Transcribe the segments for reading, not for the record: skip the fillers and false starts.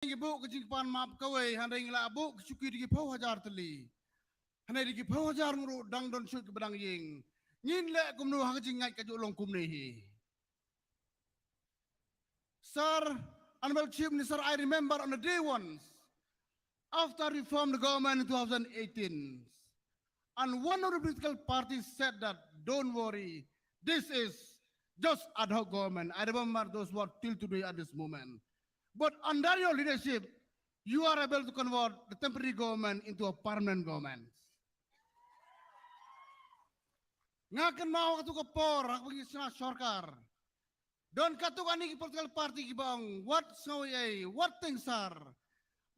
Ibu kejingpan maaf kawai handai ngila abu kesuki di pau hajar teli. Handai di pau hajar nguru dang don sut ke bedang ying. Ngin le kumnu hakajing ngai kaju long kumnehi. Sir, Honorable Chief Minister, I remember on the day once after we formed the government in 2018, and one of the political parties said that, don't worry, this is just ad hoc government. I remember those words till today at this moment. But under your leadership, you are able to convert the temporary government into a permanent government. Ngakan mau katu kapor, aku bagi sana sorkar. Don katu kani political party kibang, what sawai, what things are?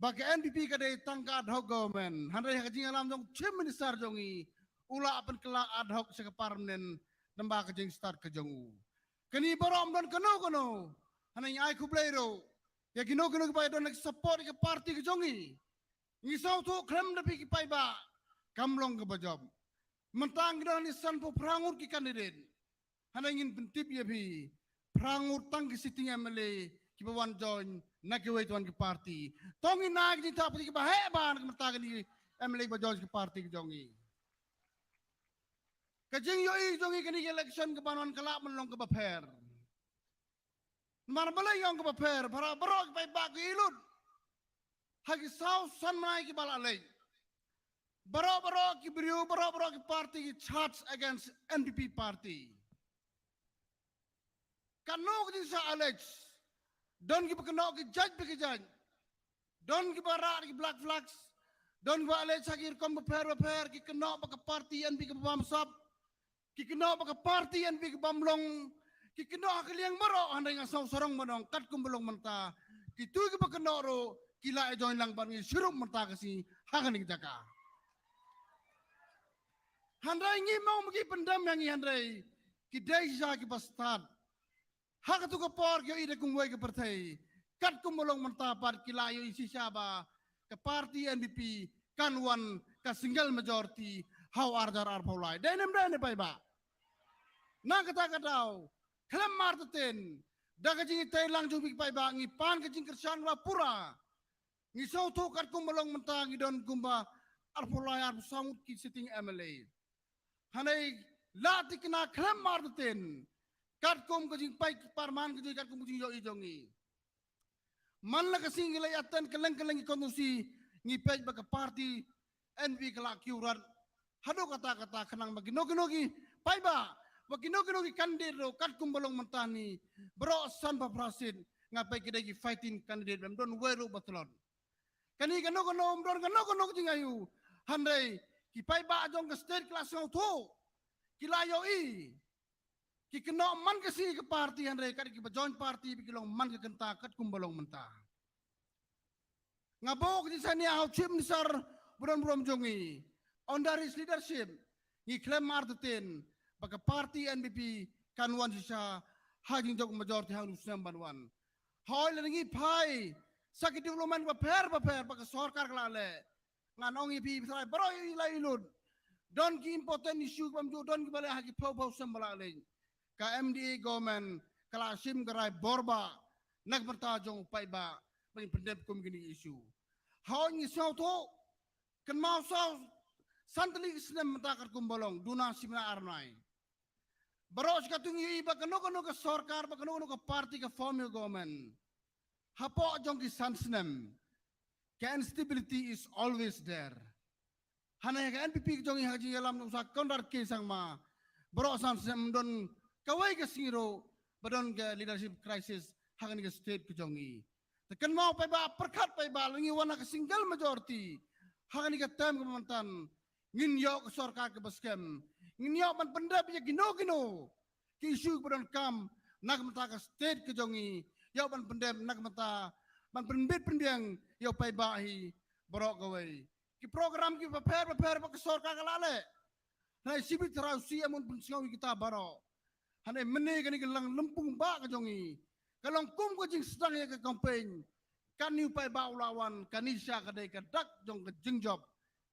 Bagi NPP kadai tangka ad hoc government, handai hakajing alam jong chief minister jongi, ula apan kela ad hoc seka permanent, nambah kajing start kajongu. Kani barom don kano, handai ay kublero. Ya kino kipay don nag-support ke party ke jongi. Ngisaw tu krem na pi kipay ba kamlong ke bajob. Mentang kino ni san po prangur ki kandidat. Hanangin pentip ya pi prangur tang ke sitting MLA kipawan join nakiway tuan ke party. Tongin nag di tapos ki ba heban mentang ni MLA ba join ke party ke jongi. Kajing yo i jongi kani election ke banon kalak menlong ke baper. Marbalay yang ke baper, para barok bay bag ilud. Hagi saw san mai ki balalay. Barok ki brio, barok ki party ki charge against NPP party. Kano ki sa Alex. Don ki kano ki judge. Don ki barak ki black flags. Don ki Alex hagi kom baper ki kano baka party NPP ki bamsap. Ki kano baka party NPP ki bamlong. Kikino akiliang maro handai nga sorong manong kat kumbulong manta kitu ki pakanoro kila e join lang bangi sirup manta kasi hakaning jaka handai ngi mau magi pendam yang handai ki dai sa ki pastad hakatu ka por ki ide kung way ka partai kat kumbulong manta par kila yo isi saba ka party NPP kanwan ka single majority how ardar ar paulai denem pai ba na kata daw Kelam martetin, daga jingi taylang jubik pay ba ngi pan ka jing kersan wa pura. Ngi saw to kat kumbalong mentang ngi don kumba arpulay sangut ki sitting MLA. Hanay lati kena kelam martetin. Kat kum ka jing pay parman ka jing kat kum jing yo ijongi. Man la kasing ilay atan keleng kondusi ngi pay ba ka party NV kala kiuran. Hado kata kenang magino-ginogi pay ba? Wakino kandidro kat kumbalong mentani bro san paprasin ngapai kita ki fighting candidate bem don weru batlon kani kano jingayu handai ki pai ba jong ke state class ngau tu kilayo i ki keno man ke si ke party handai kat ki join party bi kilong man ke kenta kat kumbalong menta ngabo ki sani au chim nisar buron jongi under his leadership ni claim martin baka party NPP kanwan siya haging jog majority hang usam banwan hoy lengi pai sakit development baper baka sorkar klale nganong ipi bisai bro ilailud don ki important issue pamju don ki bale hagi pau sambalale ka MDA government kala sim garai borba nak bertajong pai ba bani pendep kum gini issue hoy ni so to kan mau so santali islam matakar kumbolong duna simna arnai Baros katungi iba kano ka sorkar ba kano ka party ka form your government. Hapo jong ki sansnem. Ka instability is always there. Hanay ka NPP jong haji alam no sa kondar kesang ma. Baros sansnem don kawai ka singiro badon ka leadership crisis hakan ka state ka jongi. Tekan mau pa ba perkat pa ba langi wana ka single majority. Hakan ka time ka mantan ngin yo ka sorkar ka baskem. Nginyo man pendap ya gino ki isu badon kam nak mata ka state ke jongi yo man pendap nak mata man pendit pendiang yo pai bahi borok gawai ki program ki paper ba sorka kalale na sibit rausi amun pensiong kita baro hane mene kani gelang lempung ba ke jongi kalong kum ko jing sedang ya ke campaign kan ni pai ba ulawan kanisha kadai kadak jong ke jingjob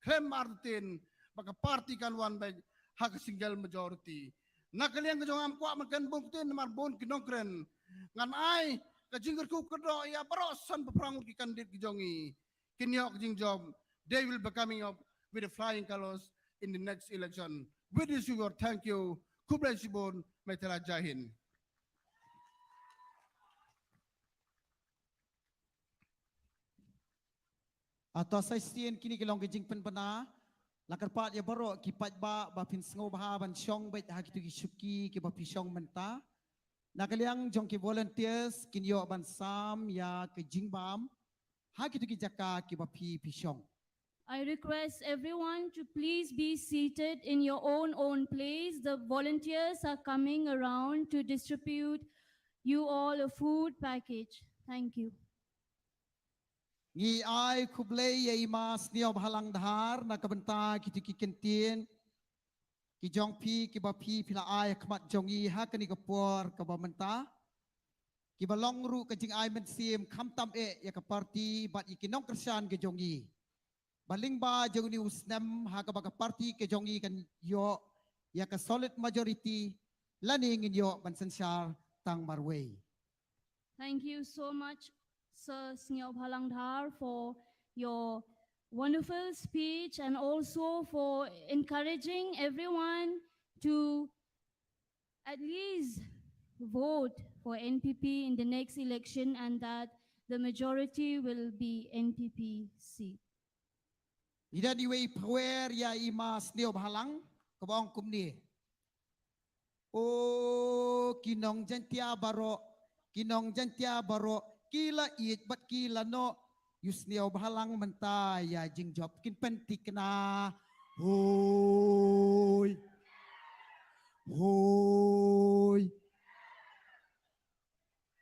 klem martin baka party kan wan bai hak single majority. Nakaliang kejong am kuat makan bukti nomor bon kinongkren. Ngan ai kajing kerku kerdo ya barosan peperangut ki kandid ki jongi. Kinyok jing job, they will be coming up with the flying colors in the next election. With this, you thank you. Kublai Sibon, Metera Jahin. Atau saya sien kini kelong kejing penpena lakar pat ya baro ki pat ba pin sngo ba ban syong bet ha kitu ki syuki ki ba pisong menta nakaliang jong ki volunteers kin yo ban sam ya kejing bam ha kitu ki jaka ki ba pisong. I request everyone to please be seated in your own place. The volunteers are coming around to distribute you all a food package. Thank you. Ngi ai kublei ya imas niyo bahalang dahar na kabenta kitu ki kentin ki jong ki ba pila ai kmat jongi ha kani kapor ka ba menta ki ba long ru ka jing ai men sim kham tam ya ka party bat ikinong kersan ke jongi baling ba jong ni usnem ha ka ba ka party ke jongi kan yo ya ka solid majority laning in yo ban sensar tang marway. Thank you so much, Sir Sneop Halangdhar, for your wonderful speech and also for encouraging everyone to at least vote for NPP in the next election and that the majority will be NPP seat. Ida diwei power ya imas niyo bahalang kabang kumni. O kinong jantia baro kila it bat kila no yusniaw bahalang menta ya jing job kin pentik na hoy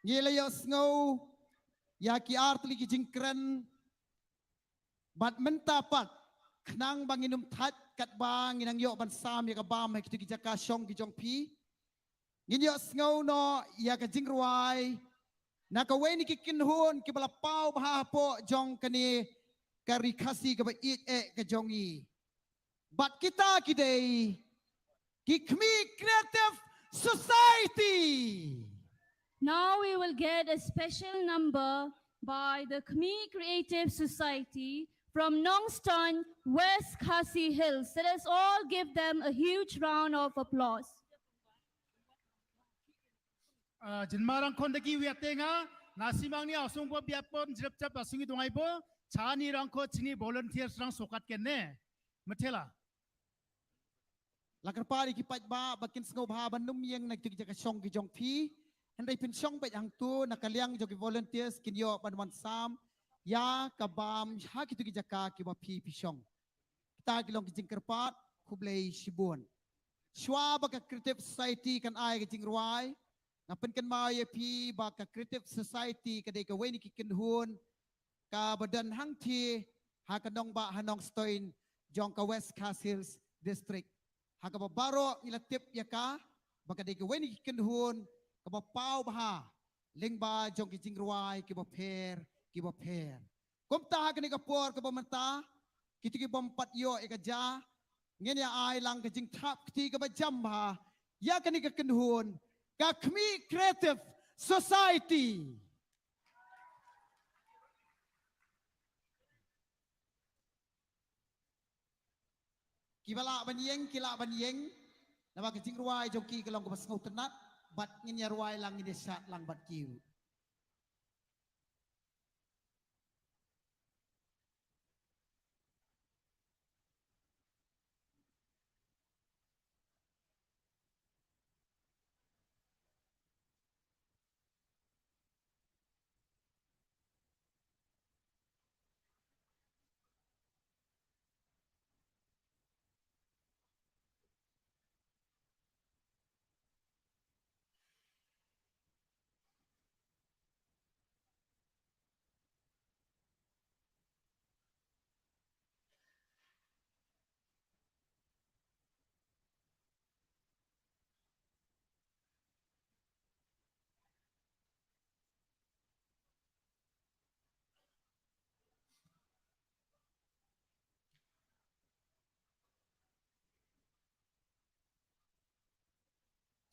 ngila yo snow ya ki artli ki jing kren bat menta pat knang banginum that kat bang inang yo ban sam ya ka bam ki ki jaka syong ki jong pi nginyo snow no ya ka jing ruai nakaway ni kikinhon kibalapaw bahapo jong kani karikasi kaba it kajongi. But kita kiday Kikmi Creative Society. Now we will get a special number by the Khmer Creative Society from Nongstown, West Khasi Hills. Let us all give them a huge round of applause. Jenmarang kondaki wiatenga nasimang ni asung po biapon jep asungi dongai po chani rangko chini volunteers rang sokat kenne metela Lakar pari ki pat ba bakin sngo bahaban num yang nagtig jaka syong ki jong pi henday pin syong bet hang tu nakaliang jogi volunteers kinyo banwan sam ya kabam ha kitu ki jaka ki ba pi syong kita kilong ki jing kerpat kublei sibun shwa baka creative society kan ai ki jing ruai ngapen kan ma ye pi baka creative society kadai ka weni ki kinhun ka badan hang ti ha kanong ba hanong stoin jong ka West Castles district ha ka baro ilatip ya ka baka dai ka weni ki kinhun ka ba pau ba lingba jong ki jingruai ki ba per kumta ka ni ka por ka ba manta kiti ki bompat yo e ka ja ngenya ai lang ka jing tap ti ka ba jam ba ya ka ni ka kinhun Khmer Creative Society. Kibala banyeng, nama kecing ruai joki kelong ke pasngau tenat, bat nginya ruai lang ini sat lang bat kiu.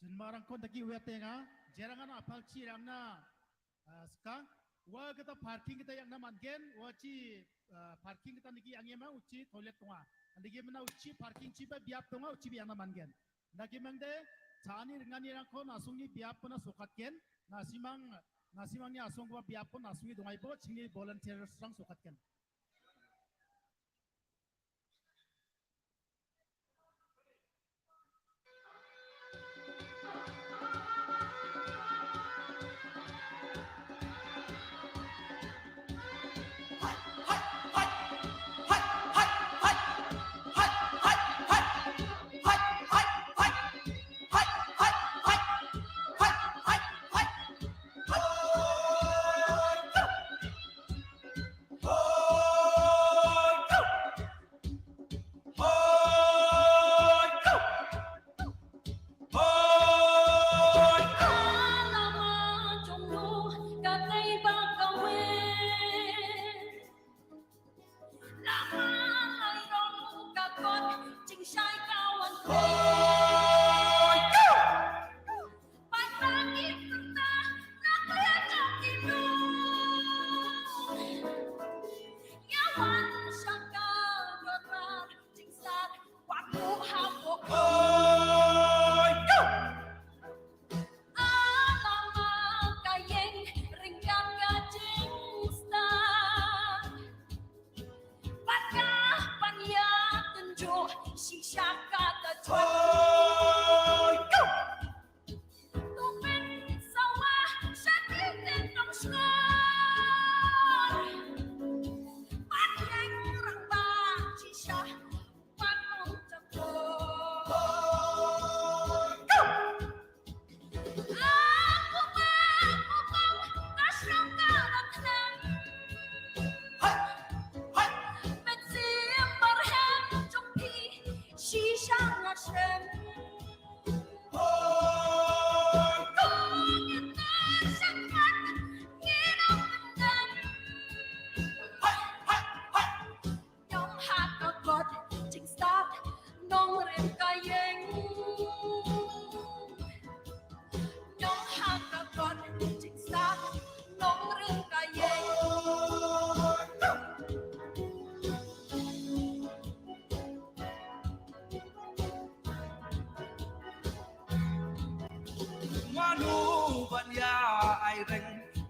Jenmarang kondaki wiatenga jerangan apal cirang na Sekarang, wah kita parking kita yang nama gen, wah ci parking kita niki yang emang uci toilet tunga. Niki mana uci parking cipa biap tunga uci yang nama gen. Niki mengde cani dengan ni rangko nasungi biap pun sokat gen. Nasimang ni asung gua biap pun nasungi tungai po cini volunteer serang sokat gen.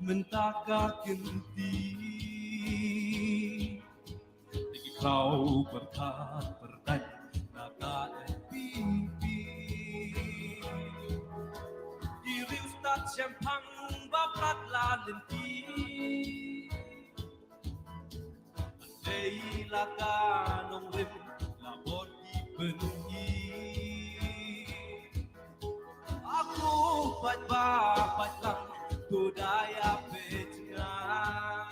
Mentaka kinti Ikaw berkat berkat Naka pipi Diri ustad siyempang bakat lalenti Andai laka nong rim Labot ibengi Aku bapak lang budaya Vietnam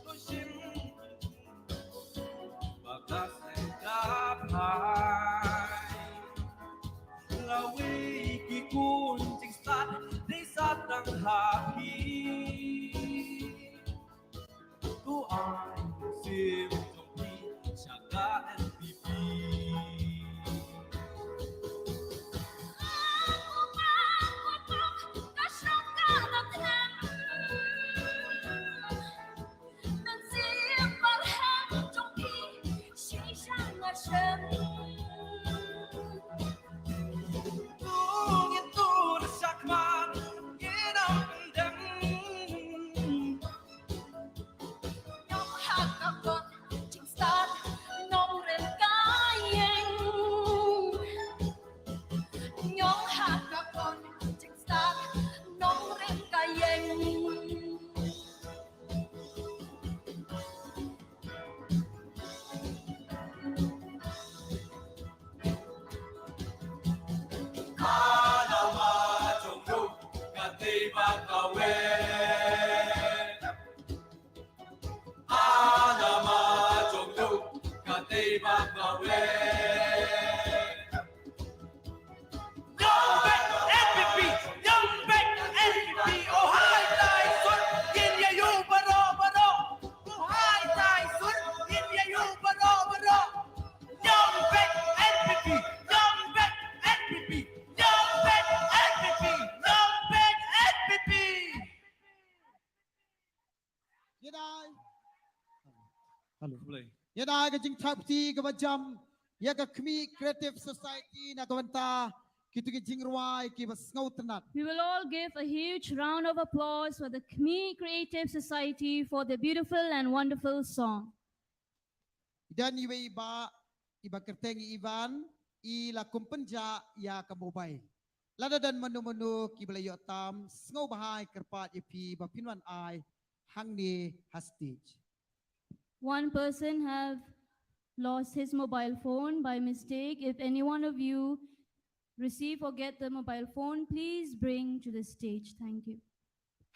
Kusim bagas endapai Lawi kikuncing sat di satang hapi Tu ay sim jonghi syaga NPP Aku Yadai. Boleh. Yadai ka jing chapti ka bajam. Ya ka Khmer Creative Society na kawanta. Kitu ki jing ruai ki bas ngau tenat. We will all give a huge round of applause for the Khmer Creative Society for the beautiful and wonderful song. Dan iwe iba kerteng Ivan ila kumpenja ya ka mobile. Lada dan menu-menu ki belayo tam ngau bahai kerpat ipi bapinwan ai hang ni hostage. One person have lost his mobile phone by mistake. If any one of you receive or get the mobile phone, please bring to the stage. Thank you.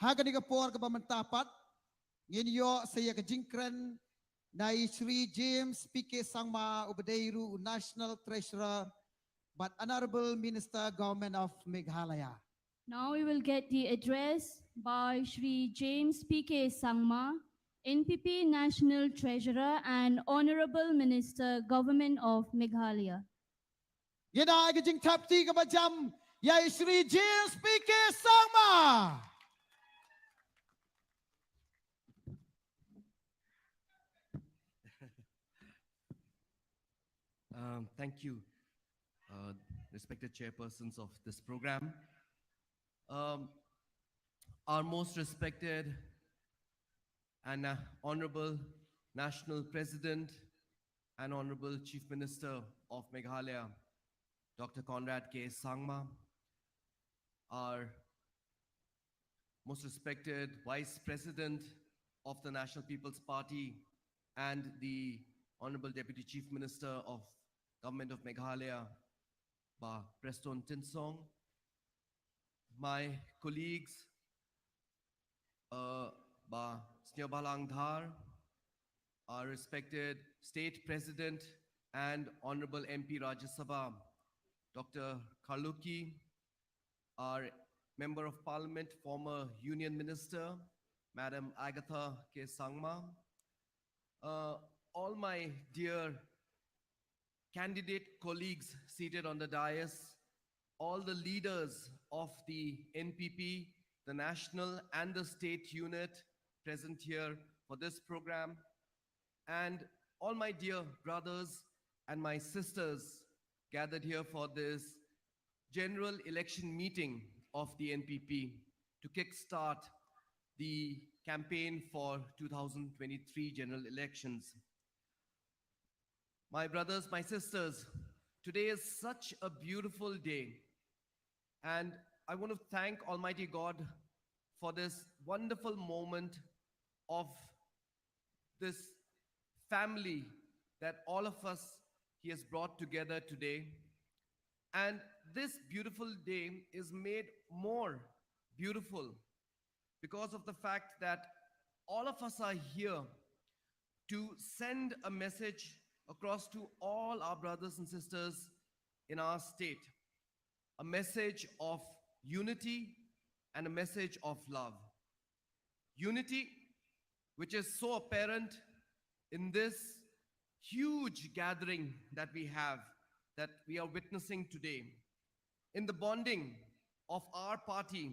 Haga ni kapor ka bamantapat. Nginyo saya ka jingkren na Sri James P.K. Sangma Ubadeiru National Treasurer but Honorable Minister Government of Meghalaya. Now we will get the address by Shri James P.K. Sangma, NPP National Treasurer and Honorable Minister, Government of Meghalaya. Yada ka jing tapti ka bajam ya Sri James P.K. Sangma. Thank you, respected chairpersons of this program. Our most respected and honorable National President and Honorable Chief Minister of Meghalaya, Dr. Conrad K. Sangma, our most respected Vice President of the National People's Party and the Honorable Deputy Chief Minister of Government of Meghalaya, Ba Preston Tinsong, my colleagues, Ba Snyobalang Dhar, our respected State President and Honorable MP Rajya Sabha, Dr. Khaluki, our Member of Parliament, former Union Minister, Madam Agatha K. Sangma, all my dear candidate colleagues seated on the dais, all the leaders of the NPP, the national and the state unit present here for this program, and all my dear brothers and my sisters gathered here for this general election meeting of the NPP to kickstart the campaign for 2023 general elections. My brothers, my sisters, today is such a beautiful day, and I want to thank Almighty God for this wonderful moment of this family that all of us He has brought together today. And this beautiful day is made more beautiful because of the fact that all of us are here to send a message across to all our brothers and sisters in our state, a message of unity and a message of love. Unity, which is so apparent in this huge gathering that we have, that we are witnessing today, in the bonding of our party,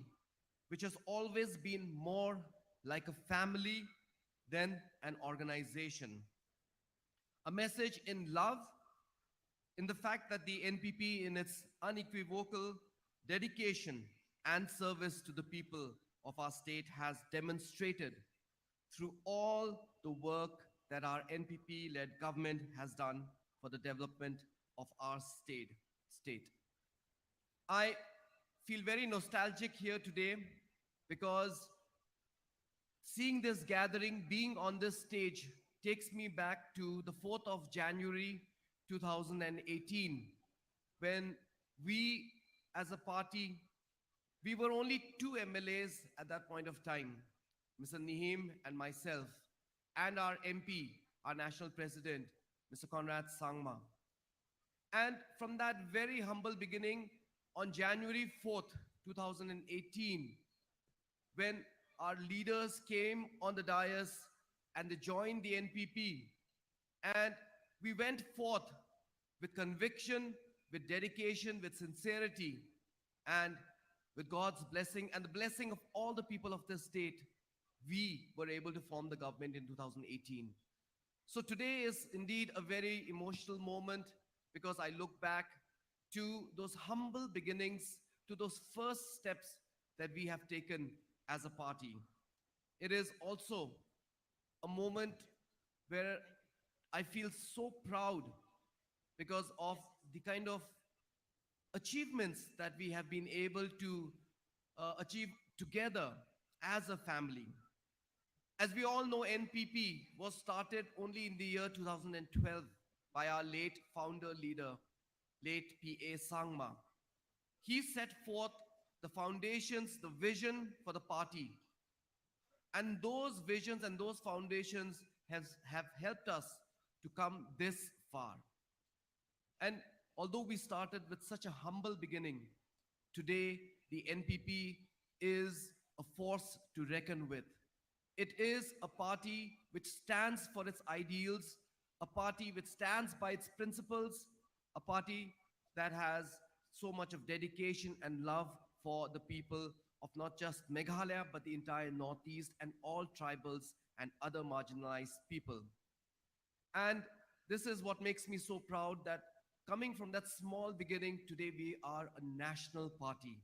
which has always been more like a family than an organization. A message in love, in the fact that the NPP, in its unequivocal dedication and service to the people of our state, has demonstrated through all the work that our NPP-led government has done for the development of our state. I feel very nostalgic here today because seeing this gathering, being on this stage, takes me back to the 4th of January 2018, when we as a party, we were only 2 MLAs at that point of time, Mr. Nihim and myself, and our MP, our national president, Mr. Conrad Sangma. And from that very humble beginning, on January 4th, 2018, when our leaders came on the dais and they joined the NPP, and we went forth with conviction, with dedication, with sincerity, and with God's blessing and the blessing of all the people of this state, we were able to form the government in 2018. So today is indeed a very emotional moment because I look back to those humble beginnings, to those first steps that we have taken as a party. It is also a moment where I feel so proud because of the kind of achievements that we have been able to achieve together as a family. As we all know, NPP was started only in the year 2012 by our late founder leader, late P.A. Sangma. He set forth the foundations, the vision for the party. And those visions and those foundations have helped us to come this far. And although we started with such a humble beginning, today the NPP is a force to reckon with. It is a party which stands for its ideals, a party which stands by its principles, a party that has so much of dedication and love for the people of not just Meghalaya, but the entire Northeast and all tribals and other marginalized people. And this is what makes me so proud that coming from that small beginning, today we are a national party.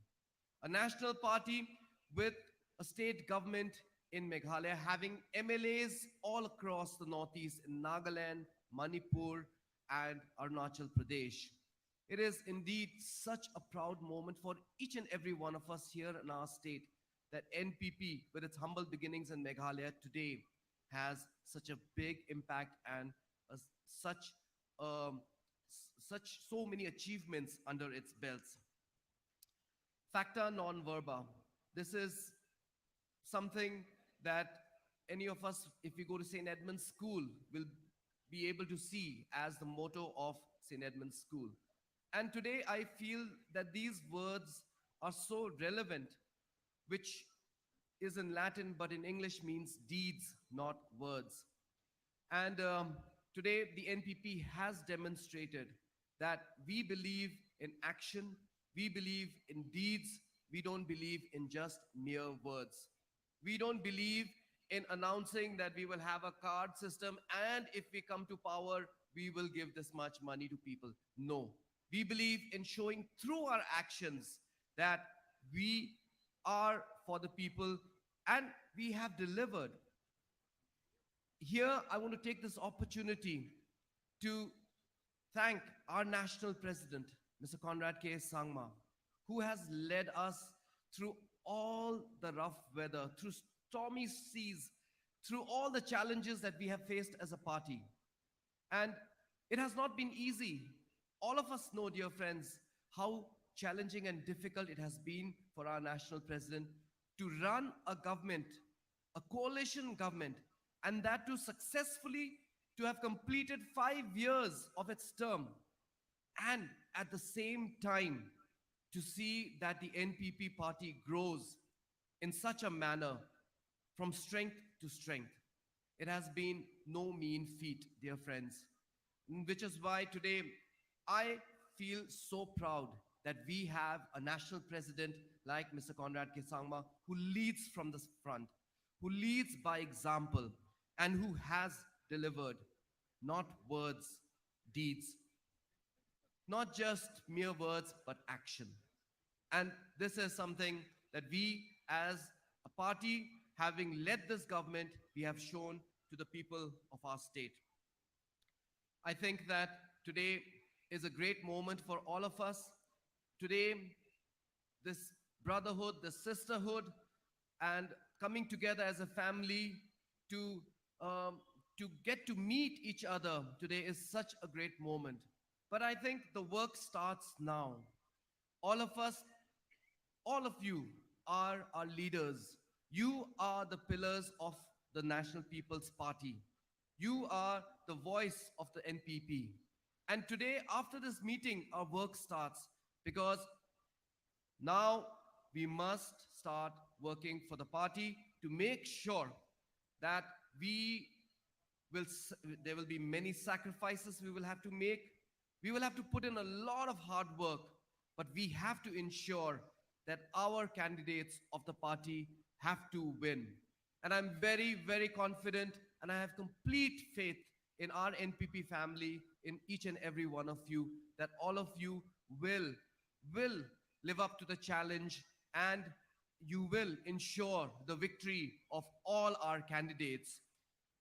A national party with a state government in Meghalaya, having MLAs all across the Northeast in Nagaland, Manipur, and Arunachal Pradesh. It is indeed such a proud moment for each and every one of us here in our state that NPP, with its humble beginnings in Meghalaya today, has such a big impact and a, such so many achievements under its belts. Facta non verba. This is something that any of us, if we go to St. Edmund's School, will be able to see as the motto of St. Edmund's School. And today I feel that these words are so relevant, which is in Latin, but in English means deeds, not words. And today the NPP has demonstrated that we believe in action, we believe in deeds, we don't believe in just mere words. We don't believe in announcing that we will have a card system and if we come to power, we will give this much money to people. No. We believe in showing through our actions that we are for the people and we have delivered. Here, I want to take this opportunity to thank our national president, Mr. Conrad K. Sangma, who has led us through all the rough weather, through stormy seas, through all the challenges that we have faced as a party. And it has not been easy. All of us know, dear friends, how challenging and difficult it has been for our national president to run a government, a coalition government, and that to successfully to have completed 5 years of its term, and at the same time to see that the NPP party grows in such a manner from strength to strength. It has been no mean feat, dear friends, which is why today I feel so proud that we have a national president like Mr. Conrad K. Sangma who leads from the front, who leads by example, and who has delivered, not words, deeds, not just mere words, but action. And this is something that we as a party, having led this government, we have shown to the people of our state. I think that today is a great moment for all of us. Today, this brotherhood, this sisterhood, and coming together as a family to get to meet each other today is such a great moment. But I think the work starts now. All of us, all of you are our leaders. You are the pillars of the National People's Party. You are the voice of the NPP. And today, after this meeting, our work starts because now we must start working for the party to make sure that there will be many sacrifices we will have to make. We will have to put in a lot of hard work, but we have to ensure that our candidates of the party have to win. And I'm very, very confident and I have complete faith in our NPP family, in each and every one of you, that all of you will live up to the challenge and you will ensure the victory of all our candidates.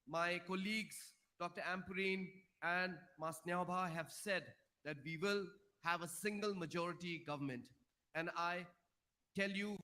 My colleagues, Dr. Amperine and Mas Nyabha, have said that we will have a single majority government. And I tell you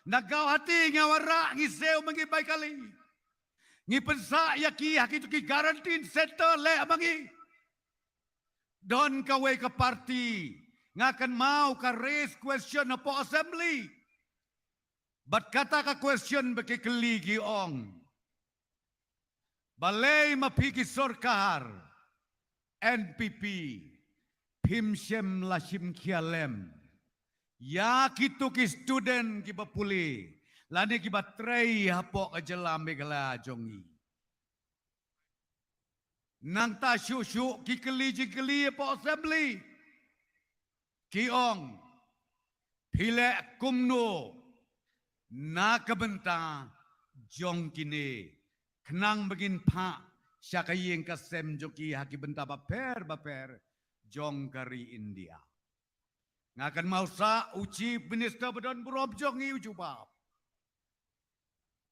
Nagaw hati ngawara ngiseu mangibay kali. Ngi pensa yaki hakitu ki guaranteed center le amangi. Don kawe ka party ngakan mau ka raise question na po assembly. But kata ka question baki keligi ong. Balay mapiki sorkar NPP Pimsem Lashim Kialem. Ya kitu ki student ki bapuli. Lani ki batrei hapo ka jalami kala jongi. Nang ta syuk ki keli po assembly. Ki ong. Pile kumno. Na kabenta jong kini. Kenang begin pa. Siya kayeng kasem joki haki benta baper. Jong kari India. Ngakan mau sa uci minister bedon burob jong iu jubab.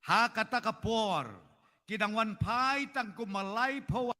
Ha kata kapor, kidang wan pai tang kumalay pawa.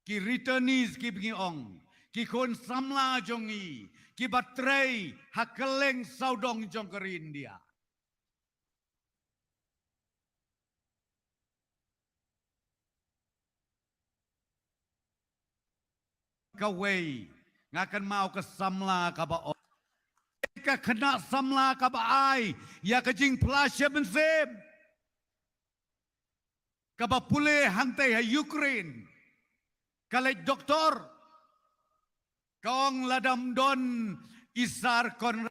Ki returnees ki bingi ong, ki kon samla jongi, ki batrei hakeleng saudong jong kari India. Kawai ngakan mau ke samla ka ba ong. Ka kena samla ka ba ai, ya kajing plasya bensem. Ka ba pule hantai ha Ukraine. Kalai doktor, kong ladam don isar kon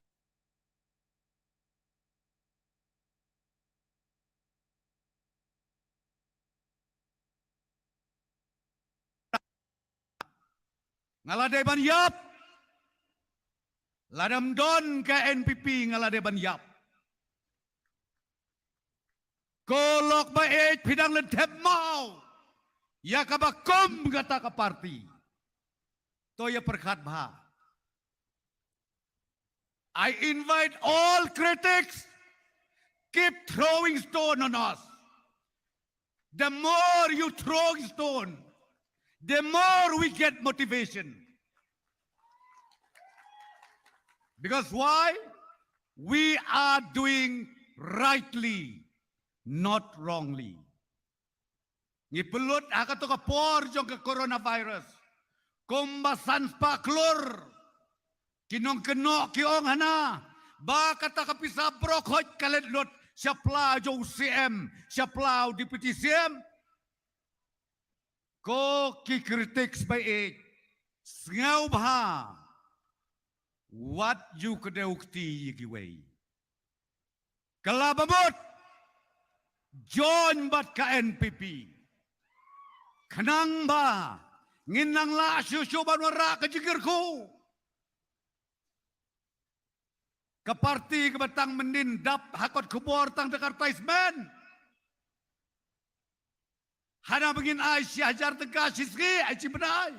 ngaladai ban yap, ladam don ke NPP ngaladai ban yap. Kolok baik pidang lentep mau. Ya kabakom kata ka parti. Toya perkat bah. I invite all critics, keep throwing stone on us. The more you throw stone, the more we get motivation. Because why? We are doing rightly, not wrongly. Ngipelut akato ka por jong ke coronavirus. Kumbasan pa klor. Kinong kenok kiong hana. Ba kata ka pisa brokot kaledlot siya plau jong CM, siya plau deputy CM. Ko ki critics by it. Sngaw ba? What you kadeukti yigiway. Kalabamot. John bat ka NPP. Kenang ba? Nginang la syusyuban wara kejigir ko. Keparti kebatang menindap hakot kubor tang dekartaismen. Hana begin ay si hajar tegak sisri ay si benai.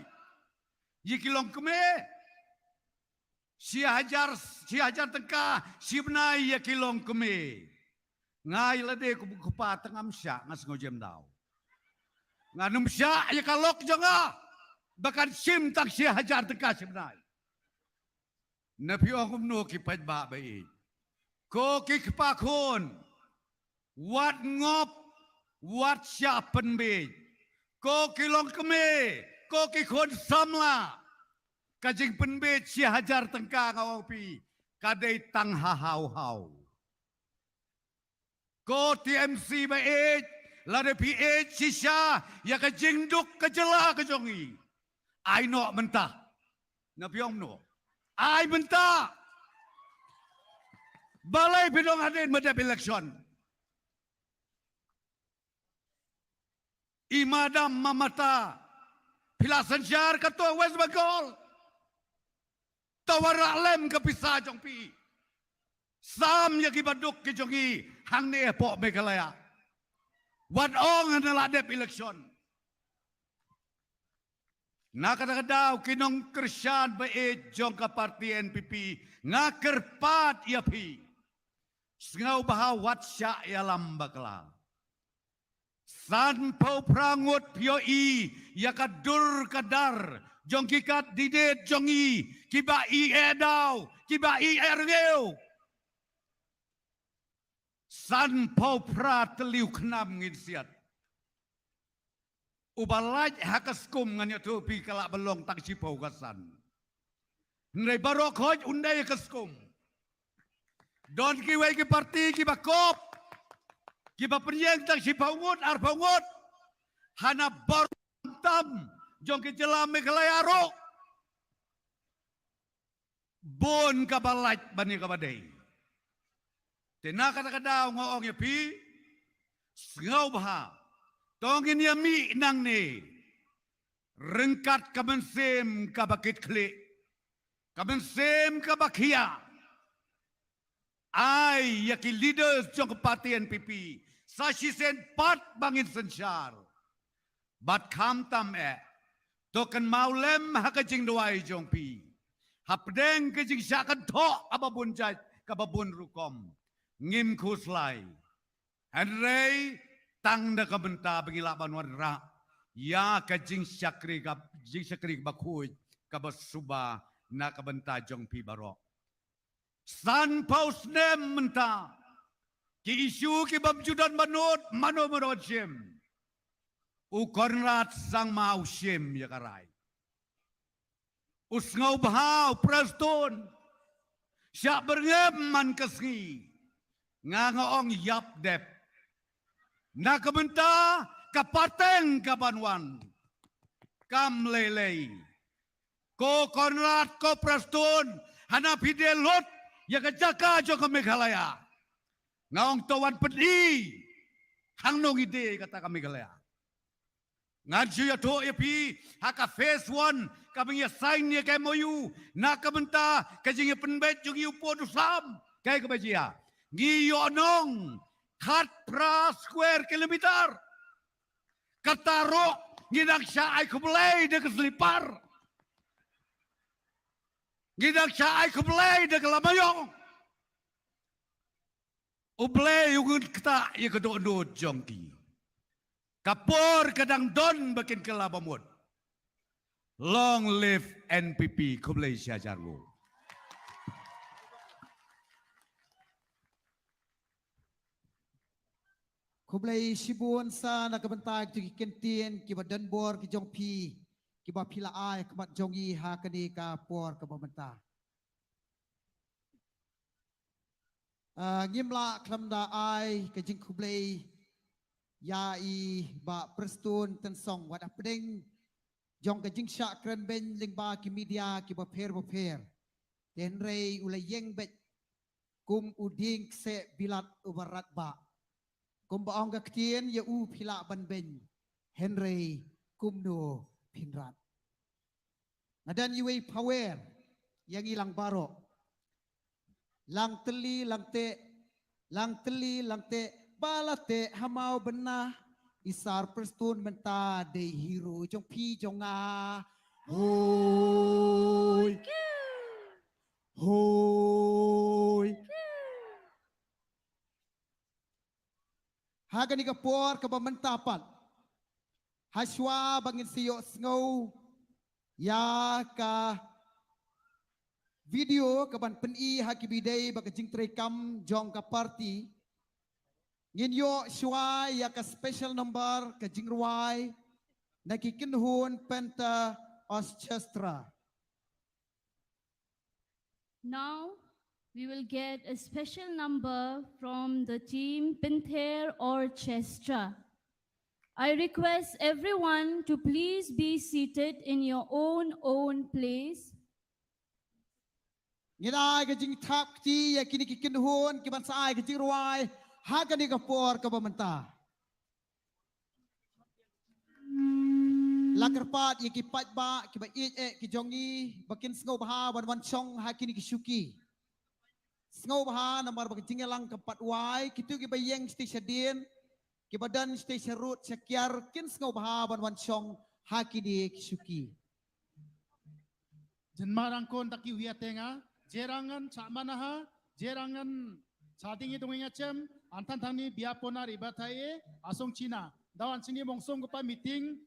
Yikilong keme. Si hajar tegak si benai yikilong keme. Ngai lade kupa tengam syak ngas ngojem dau. Nganum syak ya kalok janga. Bahkan sim tak si hajar tegak si benai. Nabi orang umno kipat ba baik. Ko kikpakun. Wat ngop. Wat siap penbej. Ko kilong keme. Ko kikon samla. Kajing penbej si hajar tengkang awapi. Kadai tang hau-hau. Ko TMC baik. Lada PH sisya. Ya kajing duk kejela kejongi. I know mentah. Nabi orang umno. I benta. Balai bidong hadin medap election. Imadam Mamata, Pila Sanjar Katua West Bengal, Tawara Lem Kapisa Jongpi, Sam Yaki Baduk Kijongi, Hang Ne Pok Megalaya. What on and Ladep election? Nakadakadaw kinong Krisyan ba jong ka parti NPP nga kerpat iapi. Sengaw baha wat siya ialam bakla. San pau prangut pio yakadur kadar jong kikat didet jong kiba edaw kiba ergeu. San pau prat liu knam ngin siat. Ubalaj hakaskum nganya tu pi kalak belong tak sipau kasan. Nai barok hoj undai kaskum. Don kiwai ki parti ki bakop. Ki bapenyeng tak sipau ngut ar pangut. Hana bar tam jong ki jelam Meghalaya ro. Bon kabalaj bani kabadai. Tena kata-kata ngong ya pi. Sengau baha. Tongin yami nang ni. Rengkat kabensem kabakit klik. Kabensem kabakia. Ai yaki leaders jong parti NPP. Sashi sen pat bangin sensyar. Bat kam tam Token maulem hakajing doai jong pi. Hapdeng kajing syakan tok ababun jaj kababun rukom. Ngim kuslai. Henry tang da kabenta bangila banwan ra. Ya kajing syakri bakuj kabasuba na kabenta jong pi barok. San paus nem menta. Ki isu ki babjudan manut mano manot siem. Ukonrat sang mau siem ya karai. Usngau bahau praston. Syak berngem man kesngi. Ngangaong yap dep. Na kabenta kapateng kabanwan. Kam lelei. Ko konrat ko praston. Hana pide lot. Ya kajaka jo ke Meghalaya. Ngaong tawan pedi. Hang nong ide kata ke Meghalaya. Ngadju ya to ya pi. Haka phase 1. Kami ya sign ya ke MOU. Na kabenta. Kajing ya penbet jung yu po dusam. Kaya kebajia. Ngiyonong. Kat pra square kilometer. Kataro. Ngidak siya ay kublay de keselipar. Ngidak siya ay kublay de kelamayong. Ublay yung kita ya kedoon jongki. Kapor kadang don bakin kelabamut. Long live NPP kublay siya jarwo. Kublai Shibun sa nakabantay to kikintin kiba danbor ki jong pi kiba pila ay kabat jongi ha kani ka por kabamanta. Ngimla klamda ay kajing kublai ya i ba prestun tensong wad apdeng jong kajing syak kren ben lingba ki media kiba per. Tenrei ulayeng bet kum uding se bilat ubarat ba. Kumbaong kaktien ya u pila ban ben Henry kumno pinrat. Ngadan iway power yang ilang baro. Lang teli lang te balate hamau bena isar prestun menta de hero jong pi jong a. Hoi. Hoi. Haga ni kapor kabamentapan. Haswa bangin siyo snow ya ka video kaban peni hakibidai bakajing trekam jong ka party. Nginyo shwa ya ka special number ka jingruai nakikinhun penta orchestra. Now we will get a special number from the team Pinther Orchestra. I request everyone to please be seated in your own place. Ngidai ka jing tap ti ya kini kikinhun kiban saay ka jingruai haga ni kapor kabamenta. Lakerpat ye ki pat ba ki ba ki jongi bakin sngo baha wan chong ha kini ki shuki. Sngo baha namar bakin tingelang kepat wai kitu ki ba yeng station din ki badan station road sekiar kin sngo baha wan chong ha kini ki shuki. Jenmarang kon taki huya tenga, jerangan chamanaha, jerangan sadingi dongenga cem, antan tani biapona ribataye, asong Cina. Dawan sini mongsong gupa meeting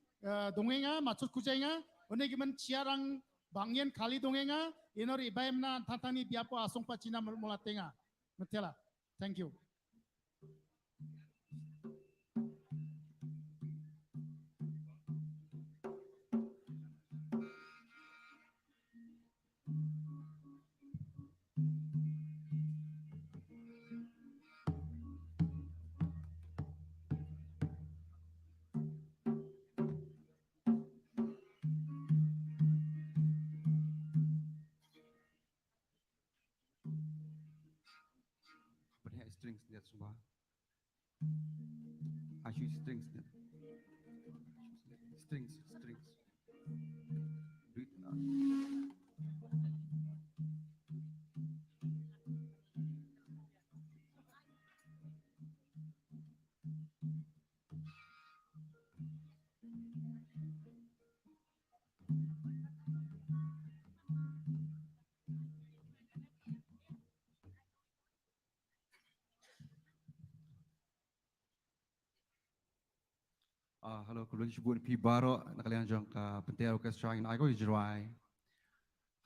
dongenga, maksud kucenga, one giman ciarang bangyen kali dongenga, inor ibaimna antan tani biapo asong pa Cina mulatenga. Metela. Thank you. Banyak strings dia semua. Asyik strings dia. Strings. Duit nak. Hello, keluarga Shibun Pi Baro, nakalian jong ka pentia orkestra in Aigo Jerai.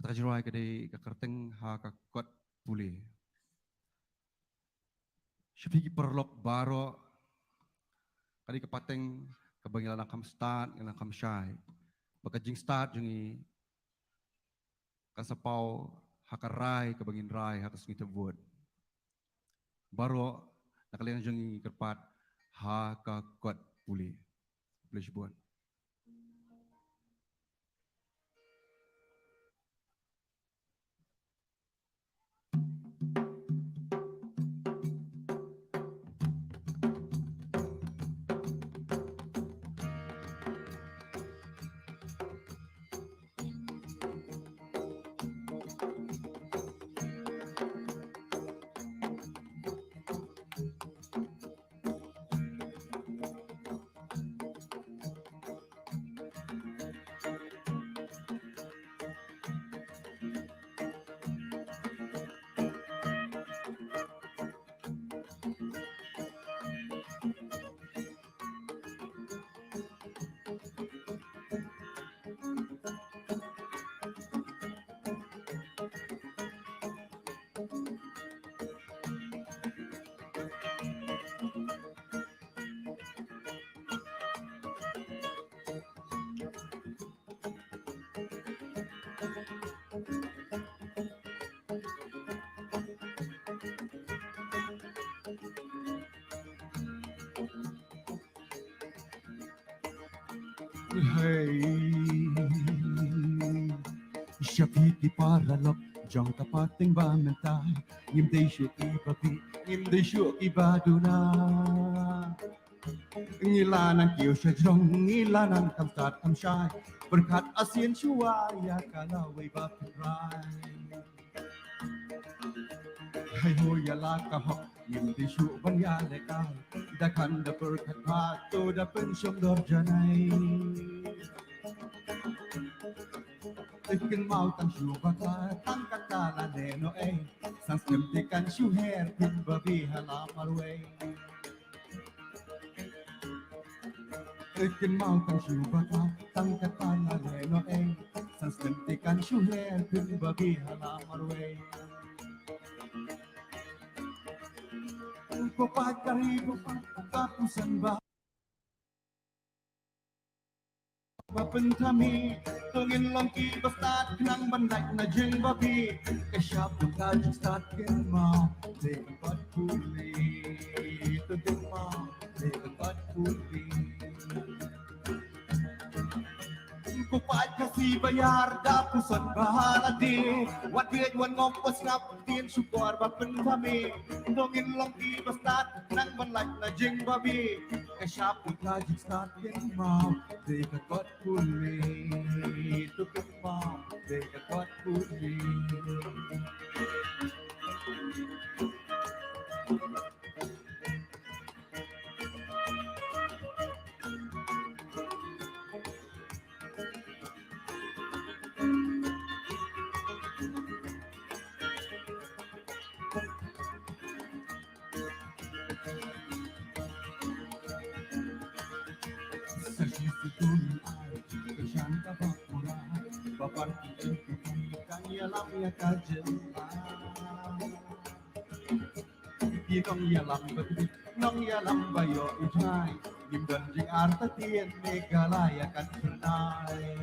Kata Jerai kedai ka kerteng ha ka kot puli. Syafiki perlok baro kadi kepateng ka bangilan kam start ngilang kam syai. Baka jing start jungi kasapau hakarai ka bangin rai ha kasngita word. Baro nakalian jungi kerpat ha ka kot puli. Lisbon. Hey, Shapiti paralok, jong kapating bamenta, ngimday syuki papi, ngimday syuki baduna. Ngilanan kiyo siya jong, ngilanan kamsat kamsyay, berkat asin syuaya kalaway bapitray. Hay hoya lakahok, ngimday syuban yalekay, dakan da berkat pato da pensyong dorjanay. Ikin mau tang syubaka, tang kakala neno eh, sang skeptikan syuher pin babi halamarway. Ikin mau tang syubaka, tang kakala neno eh, sang skeptikan syuher pin babi halamarway. Kupat karibu kapusan ba? Papentami, tungin lang kibastat nang banday na jeng babi. Kasyap ng kajing stat kinma, lekat puli. Tudin ma, lekat puli. Kupaat kasi bayar dapusan bahala di Wat biit wan ngok was ngap tien syukur bapen kami Dongin long di bastat nang banlak na jing babi Kasyap ikajik statin mau Deka kot kuli Tukit mau Deka kot kuli Nong ya lam betul, nong ya lam bayo ujai, nim dan jing arta tien megalaya kan senai.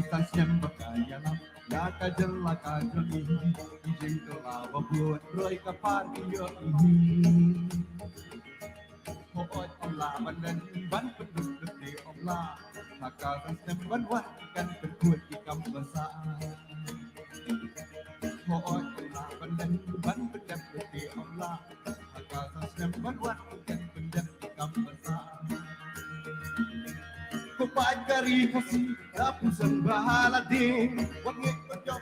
Ikan siam bakaya lam, ya kajel la kajel ini, jing kelaba buat roy kapar iyo ini. Hoot om la bandan ban penduduk di om la, hakal siam ban wat ikan berkuat ikam besar. Hoot Bandan ban pendam di Allah Hakal sasnam banwat ikan pendam ikam besar Kupaat kari kasih Dapusan bahala din Wangit pajok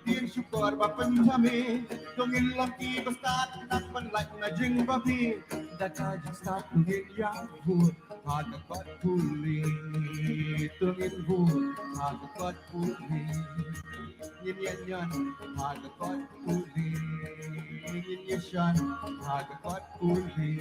Tien syukur bapen kami Dongin laki bestat Nak penlak na jing babi Daka jing stat Dongin yang hut Haga kot puli Dongin hut Haga kot puli Yin yan yan Haga kot puli Yin yan Haga kot puli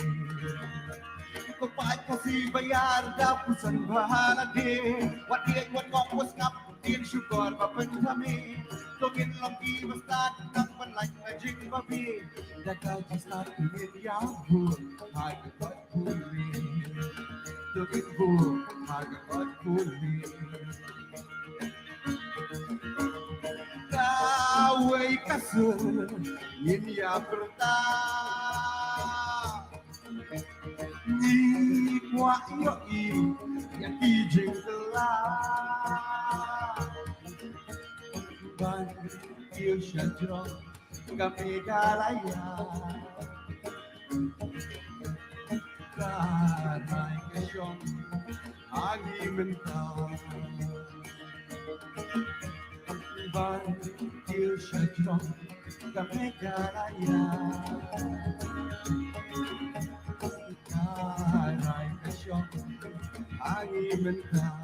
Kupaat kasih bayar Dapusan bahala din Wat diet wat ngok was ngap Tien syukur bapen kami Dongin laki bestat Nak penlak na jing babi Daka jing stat Dongin yang hut Haga kot puli Dongin hut Haga kot puli Kawai kasur Yin ya berta Ni kwa iyo i Yang kijing telah Ban iyo syajro Kami galaya Karai kesyong Agi mentah Ban iyo syajro Kami galaya Karai kesyong Agi mentah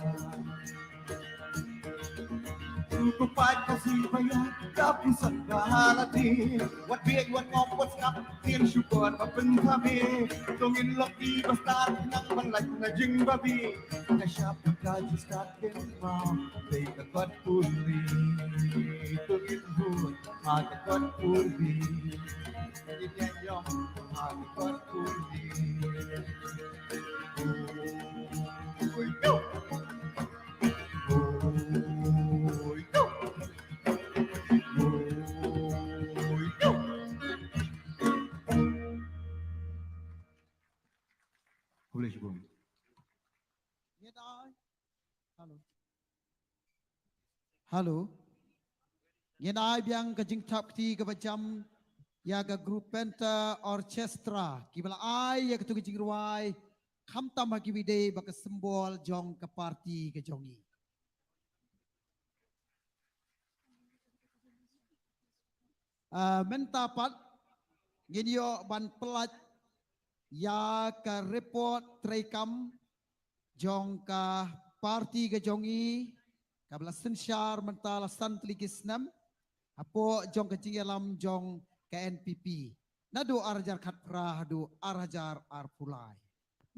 Kupaat kasih bayar Dapusan bahala di Wat biig wat ngok wat skap Tien syukur bapen kami Dongin laki bastat Nang banlak na jing babi Kasyap kaji statin mau Deka kot puli Dongin hut Haga kot puli Yin yan yong Haga kot puli Uy, go! Uy, go! Uy, go! Boleh sebelum. Yen ai. Halo. Halo. Yen ai biang kajing tap ti ke macam ya ga grup penta orchestra kibala ai ya ketu kajing ruai kham tam ki bide bak sembol jong ke parti ke jongi. Mentapat ginyo ban pelat ya ka report trekam jong ka parti ke jongi kabla sensyar mentala santligisnam apo jong kecing alam jong ke NPP nadu arjar khatpra hadu arhajar arpulai.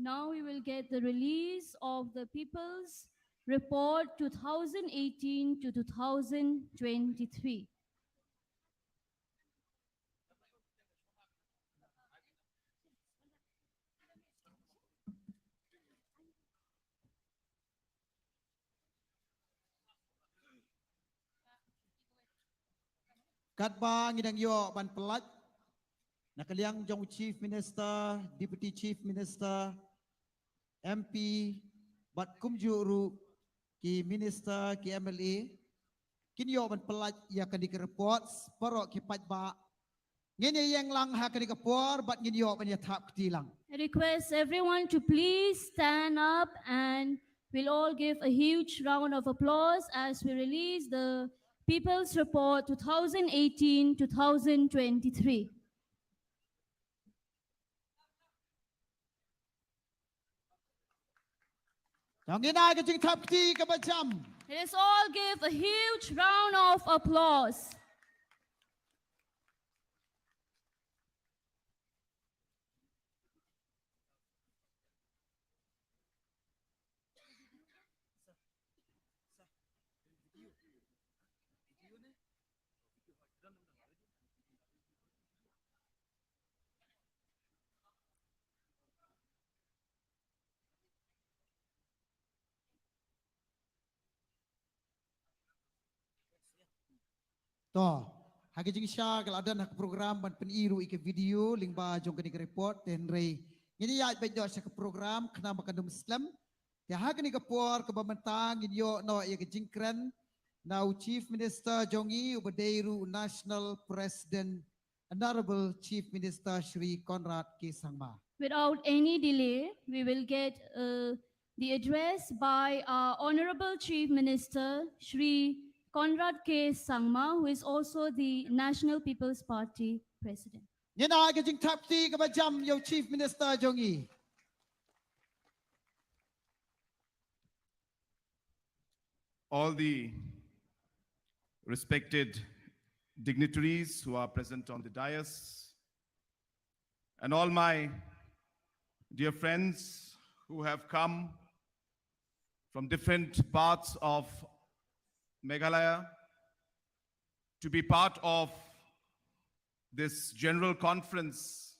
Now we will get the release of the People's Report 2018 to 2023. Katba ngidang yo ban pelat nakaliang jong Chief Minister, Deputy Chief Minister, MP, bat kum juru ki minister ki MLA kinyo ban pelaj ya kan di report parok ki pajba ngene yang lang ha kan di kapor bat nginyo ban ya thap tilang. I request everyone to please stand up and we'll all give a huge round of applause as we release the People's Report 2018-2023. Yang ina ka jing thap ti ka bacham. Let us all give a huge round of applause. To, hagi jing sya kalau ada nak program ban peniru ike video lingba jong kini report ten rei. Ini ya baik sa ke program kena makan Muslim. Ya hagi ni kapor ke bamantang ini yo no ya ke jingkren. Now Chief Minister Jongi Ubadeiru National President Honorable Chief Minister Shri Conrad K. Sangma. Without any delay, we will get the address by our Honorable Chief Minister, Shri Conrad K. Sangma, who is also the National People's Party President. Yana hagi jing thap ti ka bacham yo Chief Minister Jongi. All the respected dignitaries who are present on the dais, and all my dear friends who have come from different parts of Meghalaya to be part of this general conference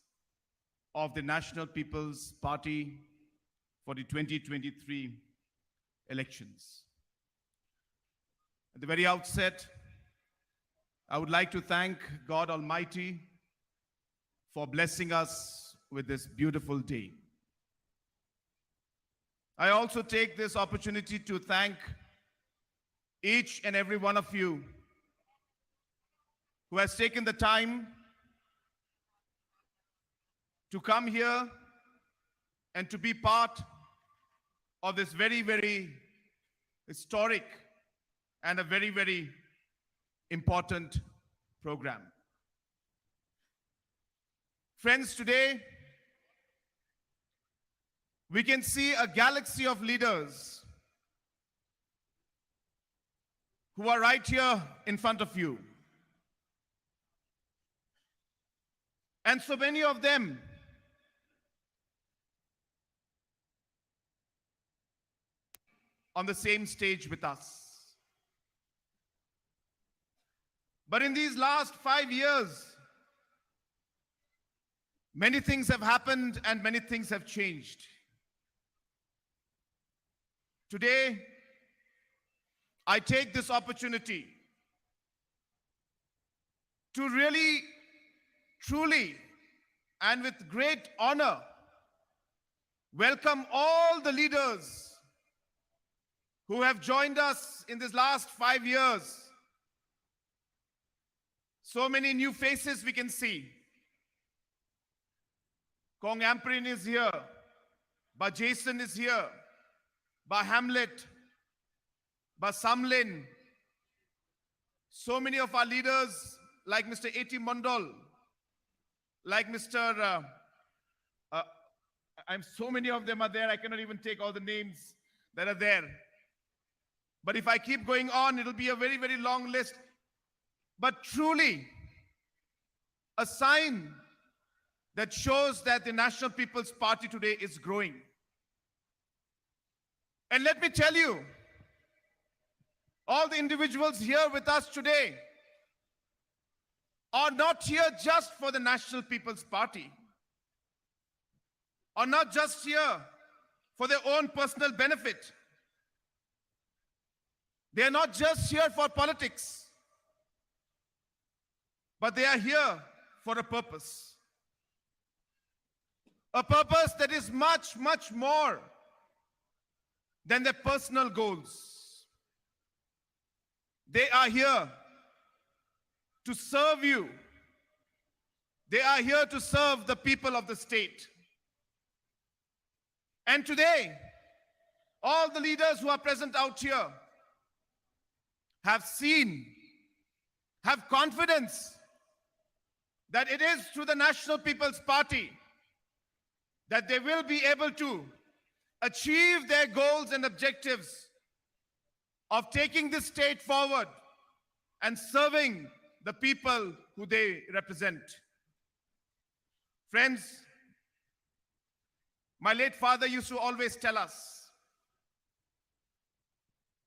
of the National People's Party for the 2023 elections. At the very outset, I would like to thank God Almighty for blessing us with this beautiful day. I also take this opportunity to thank each and every one of you who has taken the time to come here and to be part of this very, very historic and a very, very important program. Friends, today we can see a galaxy of leaders who are right here in front of you. And so many of them on the same stage with us. But in these last 5 years, many things have happened and many things have changed. Today, I take this opportunity to really, truly, and with great honor, welcome all the leaders who have joined us in this last 5 years. So many new faces we can see. Kong Amprin is here. Ba Jason is here. Ba Hamlet. Ba Samlin. So many of our leaders, like Mr. A.T. Mondal, like Mr. So many of them are there. I cannot even take all the names that are there. But if I keep going on, it'll be a very, very long list. But truly, a sign that shows that the National People's Party today is growing. And let me tell you, all the individuals here with us today are not here just for the National People's Party, are not just here for their own personal benefit. They are not just here for politics, but they are here for a purpose. A purpose that is much, much more than their personal goals. They are here to serve you. They are here to serve the people of the state. And today, all the leaders who are present out here have seen, have confidence that it is through the National People's Party that they will be able to achieve their goals and objectives of taking this state forward and serving the people who they represent. Friends, my late father used to always tell us,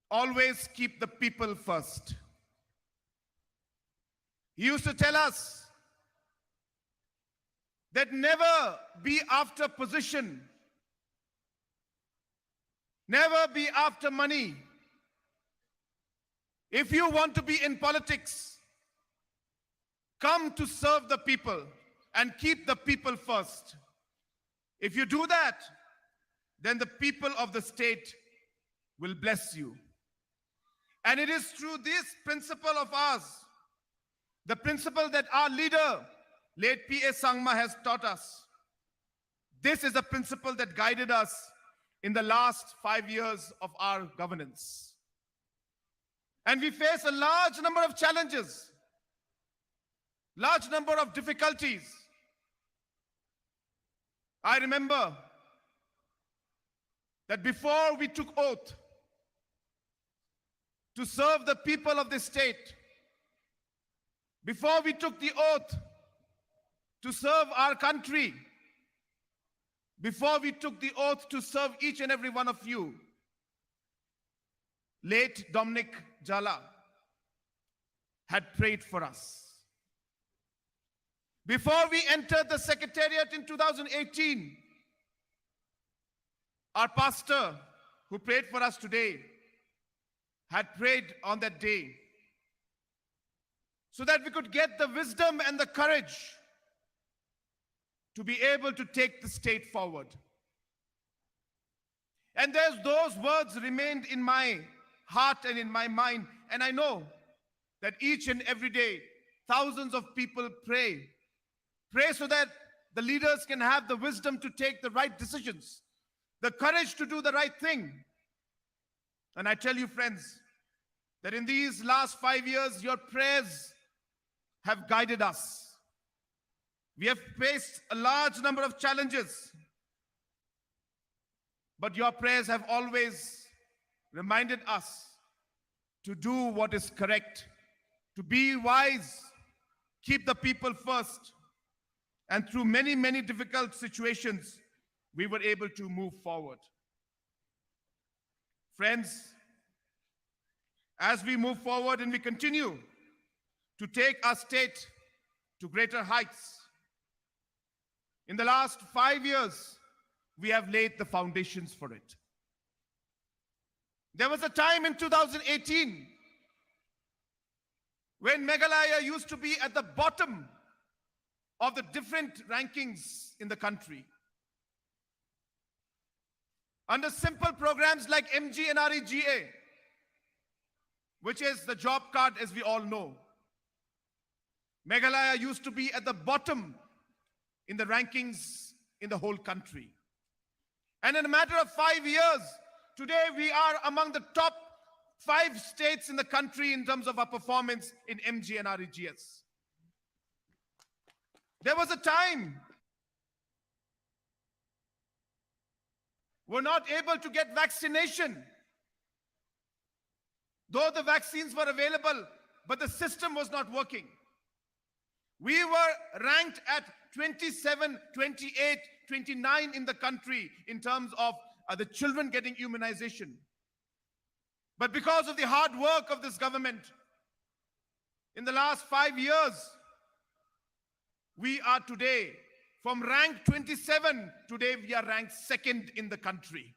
always keep the people first. He used to tell us that never be after position, never be after money. If you want to be in politics, come to serve the people and keep the people first. If you do that, then the people of the state will bless you. And it is through this principle of ours, the principle that our leader, late P.A. Sangma, has taught us. This is a principle that guided us in the last 5 years of our governance. And we face a large number of challenges, large number of difficulties. I remember that before we took oath to serve the people of this state, before we took the oath to serve our country, before we took the oath to serve each and every one of you, late Dominic Jala had prayed for us. Before we entered the Secretariat in 2018, our pastor, who prayed for us today, had prayed on that day so that we could get the wisdom and the courage to be able to take the state forward. And there's those words remained in my heart and in my mind. And I know that each and every day, thousands of people pray so that the leaders can have the wisdom to take the right decisions, the courage to do the right thing. And I tell you, friends, that in these last 5 years, your prayers have guided us. We have faced a large number of challenges, but your prayers have always reminded us to do what is correct, to be wise, keep the people first. And through many, many difficult situations, we were able to move forward. Friends, as we move forward and we continue to take our state to greater heights, in the last 5 years, we have laid the foundations for it. There was a time in 2018 when Meghalaya used to be at the bottom of the different rankings in the country. Under simple programs like MGNREGA, which is the job card as we all know, Meghalaya used to be at the bottom in the rankings in the whole country. And in a matter of 5 years, today we are among the top 5 states in the country in terms of our performance in MGNREGS. There was a time we're not able to get vaccination. Though the vaccines were available, but the system was not working. We were ranked at 27, 28, 29 in the country in terms of the children getting immunization. But because of the hard work of this government, in the last 5 years, we are today, from rank 27, today we are ranked second in the country.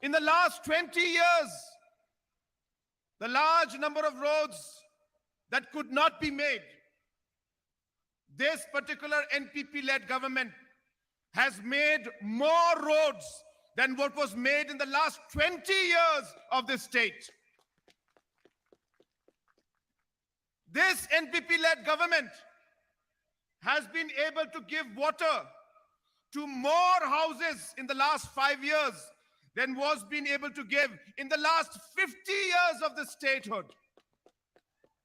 In the last 20 years, the large number of roads that could not be made, this particular NPP-led government has made more roads than what was made in the last 20 years of this state. This NPP-led government has been able to give water to more houses in the last 5 years than was being able to give in the last 50 years of the statehood.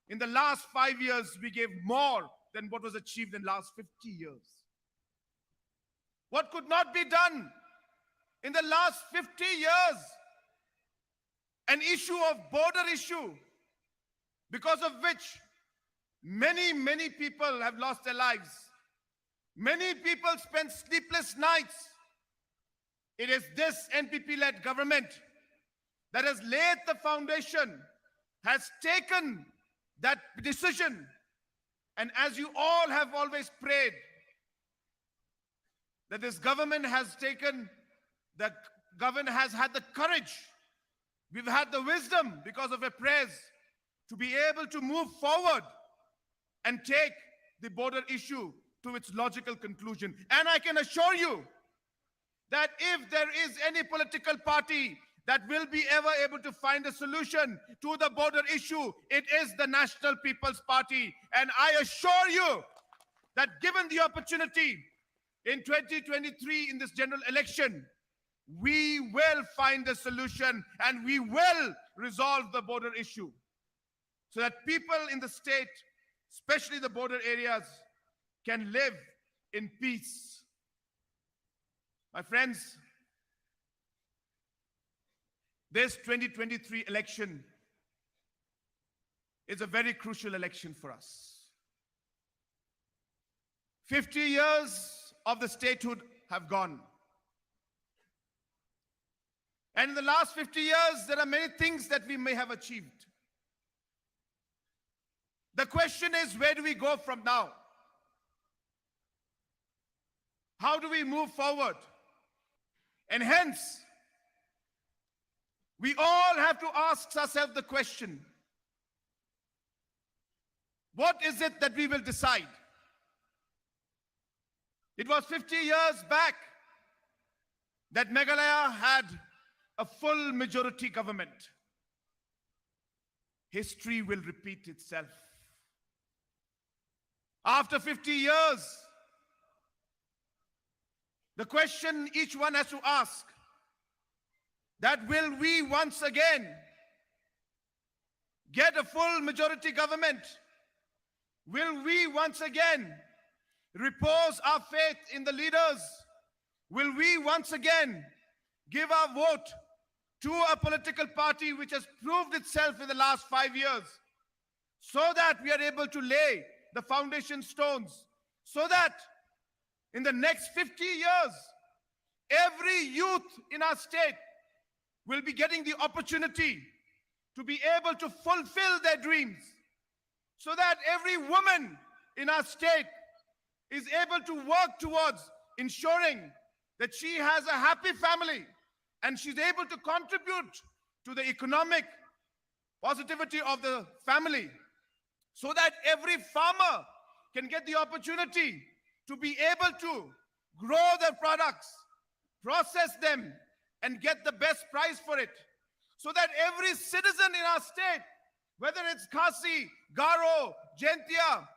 In the last 5 years, we gave more than what was achieved in the last 50 years. What could not be done in the last 50 years? An issue of border issue, because of which many people have lost their lives. Many people spent sleepless nights. It is this NPP-led government that has laid the foundation, has taken that decision. And as you all have always prayed, that this government has taken, the government has had the courage, we've had the wisdom because of your prayers to be able to move forward and take the border issue to its logical conclusion. And I can assure you that if there is any political party that will be ever able to find a solution to the border issue, it is the National People's Party. And I assure you that given the opportunity in 2023 in this general election, we will find a solution and we will resolve the border issue so that people in the state, especially the border areas, can live in peace. My friends, this 2023 election is a very crucial election for us. 50 years of the statehood have gone. And in the last 50 years, there are many things that we may have achieved. The question is, where do we go from now? How do we move forward? And hence, we all have to ask ourselves the question, what is it that we will decide? It was 50 years back that Meghalaya had a full majority government. History will repeat itself. After 50 years, the question each one has to ask, that will we once again get a full majority government? Will we once again repose our faith in the leaders? Will we once again give our vote to a political party which has proved itself in the last 5 years, so that we are able to lay the foundation stones, so that in the next 50 years, every youth in our state will be getting the opportunity to be able to fulfill their dreams, so that every woman in our state is able to work towards ensuring that she has a happy family and she's able to contribute to the economic positivity of the family, so that every farmer can get the opportunity to be able to grow their products, process them, and get the best price for it. So that every citizen in our state, whether it's Khasi, Garo, Jaintia,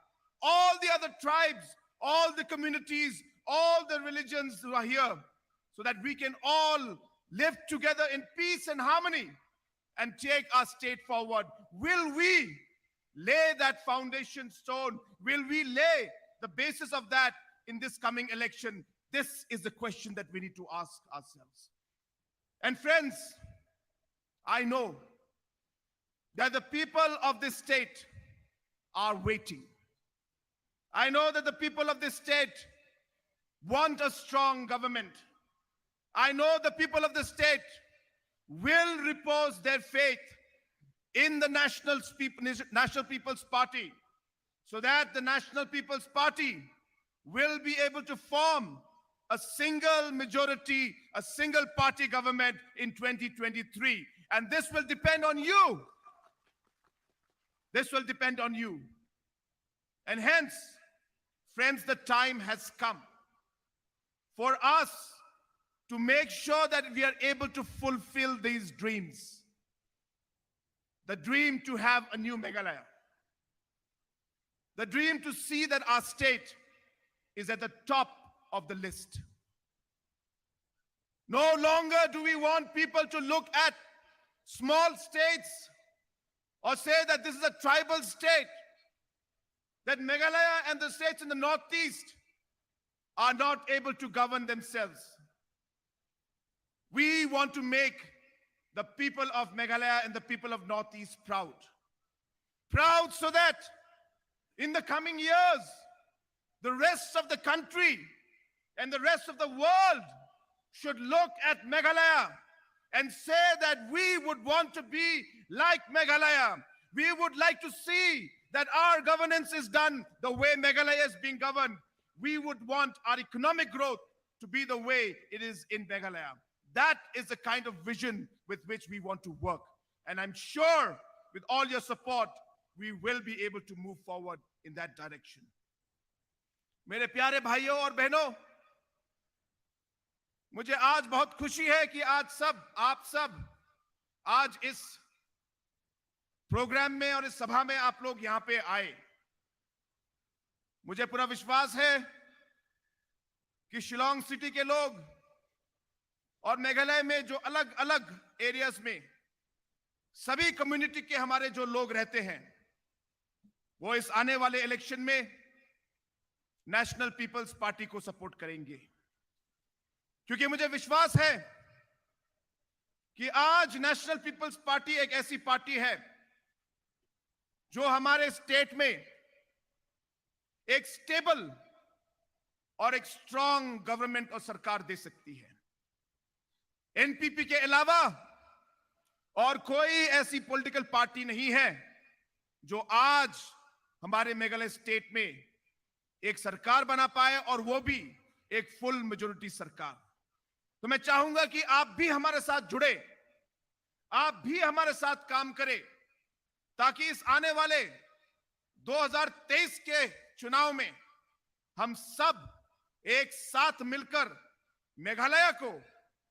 all the other tribes, all the communities, all the religions who are here, so that we can all live together in peace and harmony and take our state forward. Will we lay that foundation stone? Will we lay the basis of that in this coming election? This is the question that we need to ask ourselves. And friends, I know that the people of this state are waiting. I know that the people of this state want a strong government. I know the people of the state will repose their faith in the National People's Party, so that the National People's Party will be able to form a single majority, a single party government in 2023. And this will depend on you. This will depend on you. And hence, friends, the time has come for us to make sure that we are able to fulfill these dreams. The dream to have a new Meghalaya. The dream to see that our state is at the top of the list. No longer do we want people to look at small states or say that this is a tribal state, that Meghalaya and the states in the northeast are not able to govern themselves. We want to make the people of Meghalaya and the people of Northeast proud. Proud so that in the coming years, the rest of the country and the rest of the world should look at Meghalaya and say that we would want to be like Meghalaya. We would like to see that our governance is done the way Meghalaya is being governed. We would want our economic growth to be the way it is in Meghalaya. That is the kind of vision with which we want to work. And I'm sure with all your support, we will be able to move forward in that direction. मेरे प्यारे भाइयों और बहनों, मुझे आज बहुत खुशी है कि आज आप सब आज इस प्रोग्राम में और इस सभा में आप लोग यहां पे आए। मुझे पूरा विश्वास है कि शिलांग सिटी के लोग और मेघालय में जो अलग अलग एरियाज में सभी कम्युनिटी के हमारे जो लोग रहते हैं, वो इस आने वाले इलेक्शन में नेशनल पीपल्स पार्टी को सपोर्ट करेंगे। क्योंकि मुझे विश्वास है कि आज नेशनल पीपल्स पार्टी एक ऐसी पार्टी है जो हमारे स्टेट में एक स्टेबल और एक स्ट्रांग गवर्नमेंट और सरकार दे सकती है। एनपीपी के अलावा और कोई ऐसी पॉलिटिकल पार्टी नहीं है जो आज हमारे मेघालय स्टेट में एक सरकार बना पाए, और वो भी एक फुल मेजॉरिटी सरकार। तो मैं चाहूंगा कि आप भी हमारे साथ जुड़े, आप भी हमारे साथ काम करें, ताकि इस आने वाले 2023 के चुनाव में हम सब एक साथ मिलकर मेघालय को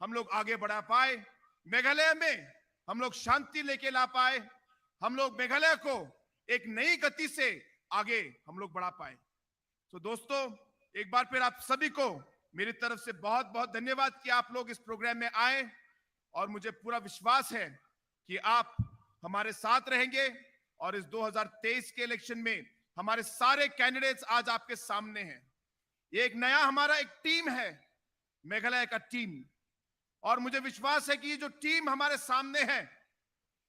हम लोग आगे बढ़ा पाए, मेघालय में हम लोग शांति लेके ला पाए, हम लोग मेघालय को एक नई गति से आगे हम लोग बढ़ा पाए। तो दोस्तों, एक बार फिर आप सभी को मेरी तरफ से बहुत बहुत धन्यवाद कि आप लोग इस प्रोग्राम में आए, और मुझे पूरा विश्वास है कि आप हमारे साथ रहेंगे और इस 2023 के इलेक्शन में हमारे सारे कैंडिडेट्स आज आपके सामने हैं। ये एक नया हमारा एक टीम है, मेघालय का टीम, और मुझे विश्वास है कि ये जो टीम हमारे सामने है,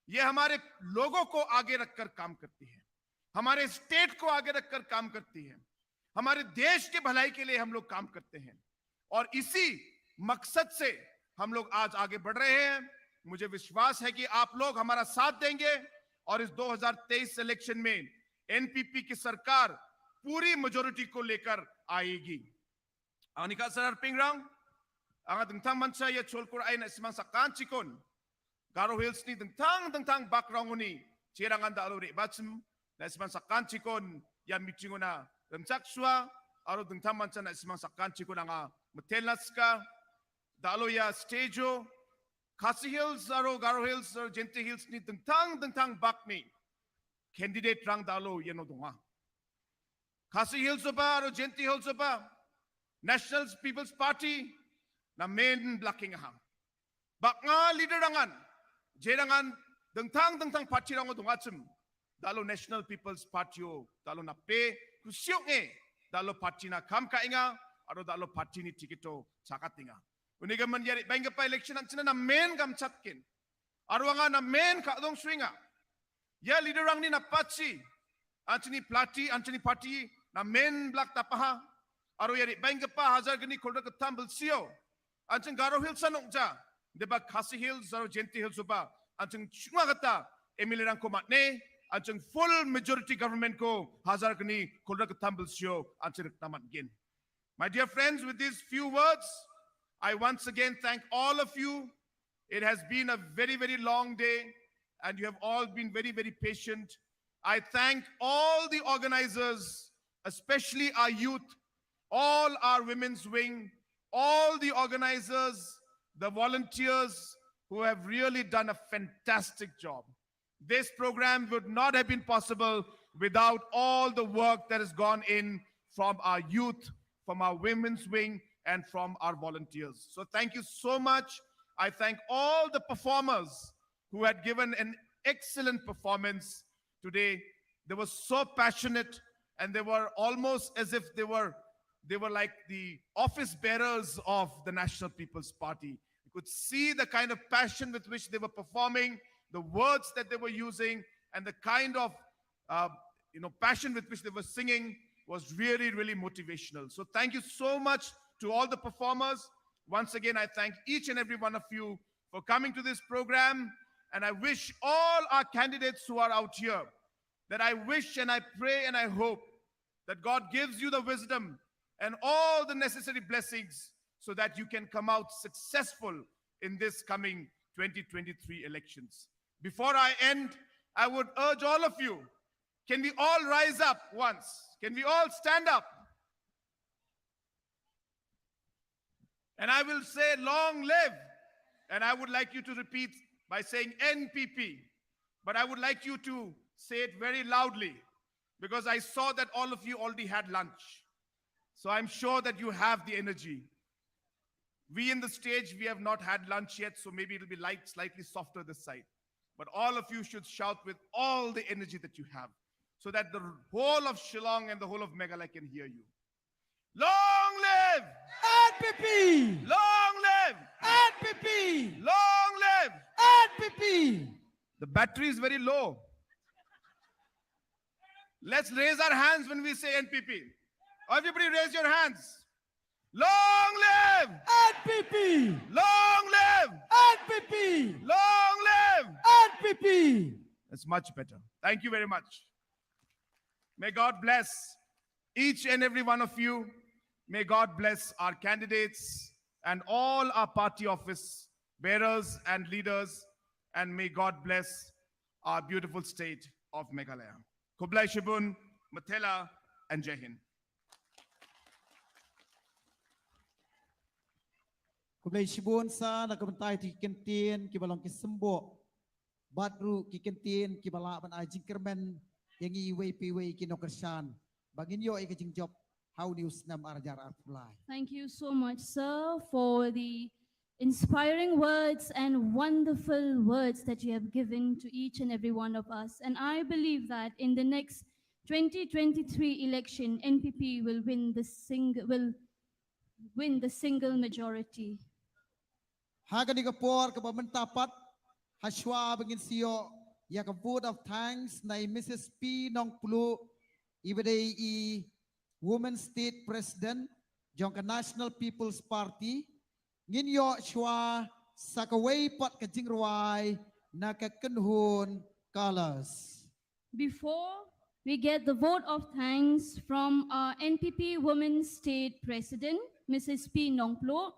ये हमारे लोगों को आगे रखकर काम करती है, हमारे स्टेट को आगे रखकर काम करती है, हमारे देश के भलाई के लिए हम लोग काम करते हैं, और इसी मकसद से हम लोग आज आगे बढ़ रहे हैं। मुझे विश्वास है कि आप लोग हमारा साथ देंगे और इस 2023 इलेक्शन में एनपीपी की सरकार पूरी मेजॉरिटी को लेकर आएगी। अनिका सर पिंगरंग ang dengtang mansa ya cholkur ay na simang sakan chikon Garo Hills ni dengtang background ni cirangan da aluri bachim na simang sakan chikon ya meeting na remchak swa aro dengtang mansa na simang sakan chikon nga Metelnaska da alo ya stageo Khasi Hills aro Garo Hills aro Genti Hills ni dengtang back ni candidate rang da alo yeno donga Khasi Hills ba aro Genti Hills ba National People's Party na main blocking hang. Bak nga leader rangan, jerangan dengtang party rango dungachim, dalo National People's Party o, dalo na pe kusyong dalo party na kam kainga, aro dalo party ni tikito sakatinga. Uniga man yari bainga pa election ang na main gam chatkin, aro nga na main kadong swinga. Ya leader rang ni na pachi, antini party na main block tapaha, aro yari bainga pa hazar gani kolda katambil siyo. Anjing Garo Hills anong ja, diba Khasi Hills or Genti Hills ba, anjing chungagata emilirang ko matne, anjing full majority government ko hazar kani kulra katambil siyo anjing tamat gin. My dear friends, with these few words, I once again thank all of you. It has been a very, very long day, and you have all been very, very patient. I thank all the organizers, especially our youth, all our women's wing, all the organizers, the volunteers who have really done a fantastic job. This program would not have been possible without all the work that has gone in from our youth, from our women's wing, and from our volunteers. So thank you so much. I thank all the performers who had given an excellent performance today. They were so passionate, and they were almost as if they were like the office bearers of the National People's Party. You could see the kind of passion with which they were performing, the words that they were using, and the kind of passion with which they were singing was really, really motivational. So thank you so much to all the performers. Once again, I thank each and every one of you for coming to this program. And I wish all our candidates who are out here, that I wish and I pray and I hope that God gives you the wisdom and all the necessary blessings so that you can come out successful in this coming 2023 elections. Before I end, I would urge all of you, can we all rise up once? Can we all stand up? And I will say, long live. And I would like you to repeat by saying NPP. But I would like you to say it very loudly, because I saw that all of you already had lunch. So I'm sure that you have the energy. We in the stage, we have not had lunch yet, so maybe it'll be light, slightly softer this side. But all of you should shout with all the energy that you have, so that the whole of Shillong and the whole of Meghalaya can hear you. Long live! NPP! Long live! NPP! Long live! NPP! The battery is very low. Let's raise our hands when we say NPP. Everybody raise your hands. Long live! NPP! Long live! NPP! Long live! NPP! That's much better. Thank you very much. May God bless each and every one of you. May God bless our candidates and all our party office bearers and leaders. And may God bless our beautiful state of Meghalaya. Kublai Shibun, Mathela, and Jai Hind. Kublai Shibun sa nagkamentay ti kentin kibalong kisembo badru ki kentin kibala ban ay jingkermen yang iway piway kinokersan bagin yo ay kajing job how news nam arjar arfulay. Thank you so much, sir, for the inspiring words and wonderful words that you have given to each and every one of us. And I believe that in the next 2023 election, NPP will win the single majority. Hagan ikapor kabamentapat haswa bagin siyo ya ka vote of thanks na Mrs. P Nongpulu ibaday i Women State President jong ka National People's Party nginyo shwa sa kaway pat ka jingruay na kakenhun colors. Before we get the vote of thanks from our NPP Women State President, Mrs. P Nongplo,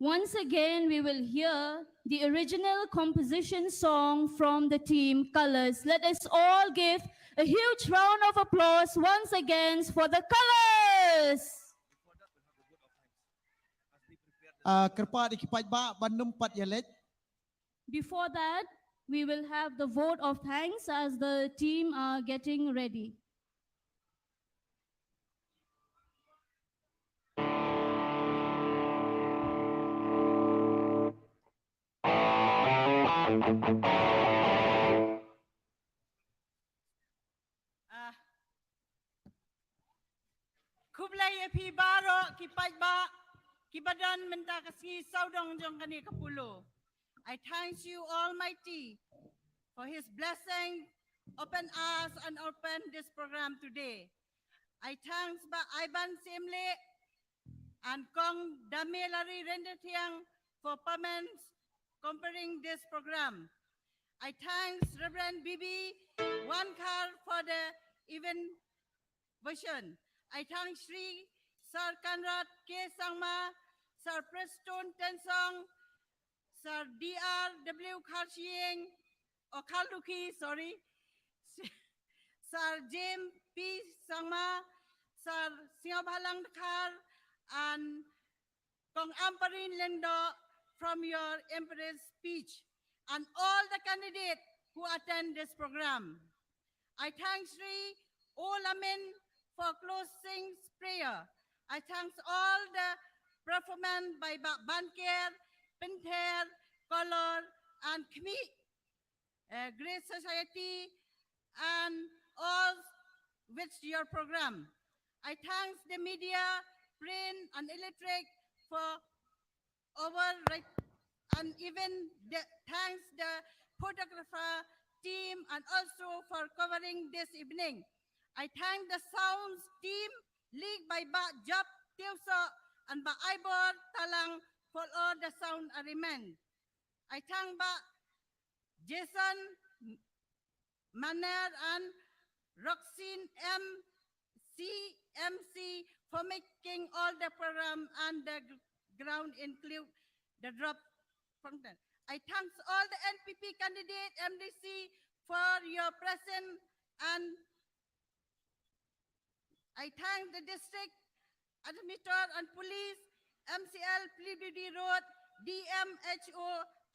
once again we will hear the original composition song from the team Colors. Let us all give a huge round of applause once again for the Colors. Kerpa ikipaj ba banumpat yalet. Before that, we will have the vote of thanks as the team are getting ready. Kublai api baro kipaj ba kibadan menta kasi saudong jong kani kapulo. I thank you Almighty for His blessing, open us and open this program today. I thanks ba Ivan Simle and Kong Damelari Rendetiang for comments comparing this program. I thanks Reverend Bibi Wankar for the even version. I thank Sri Sir Conrad K. Sangma, Sir Preston Tensong, Sir D.R.W. Kharshieng, or Khalduki, sorry, Sir James P. Sangma, Sir Siobhalang Khar, and Kong Amparin Lendo from your Emperor's speech, and all the candidates who attend this program. I thank Sri Olamin for closing prayer. I thank all the performance by Banker, Pinter, Color, and Khmi, Great Society, and all with your program. I thank the media, print, and electric for and even thanks the photographer team and also for covering this evening. I thank the sounds team led by Ba Job Teuso and Ba Ibor Talang for all the sound arrangement. I thank Ba Jason Manner and Roxine MC for making all the program and the ground include the drop fountain. I thank all the NPP candidate MDC for your presence, and I thank the district administrator and police, MCL, PWD Road, DMHO,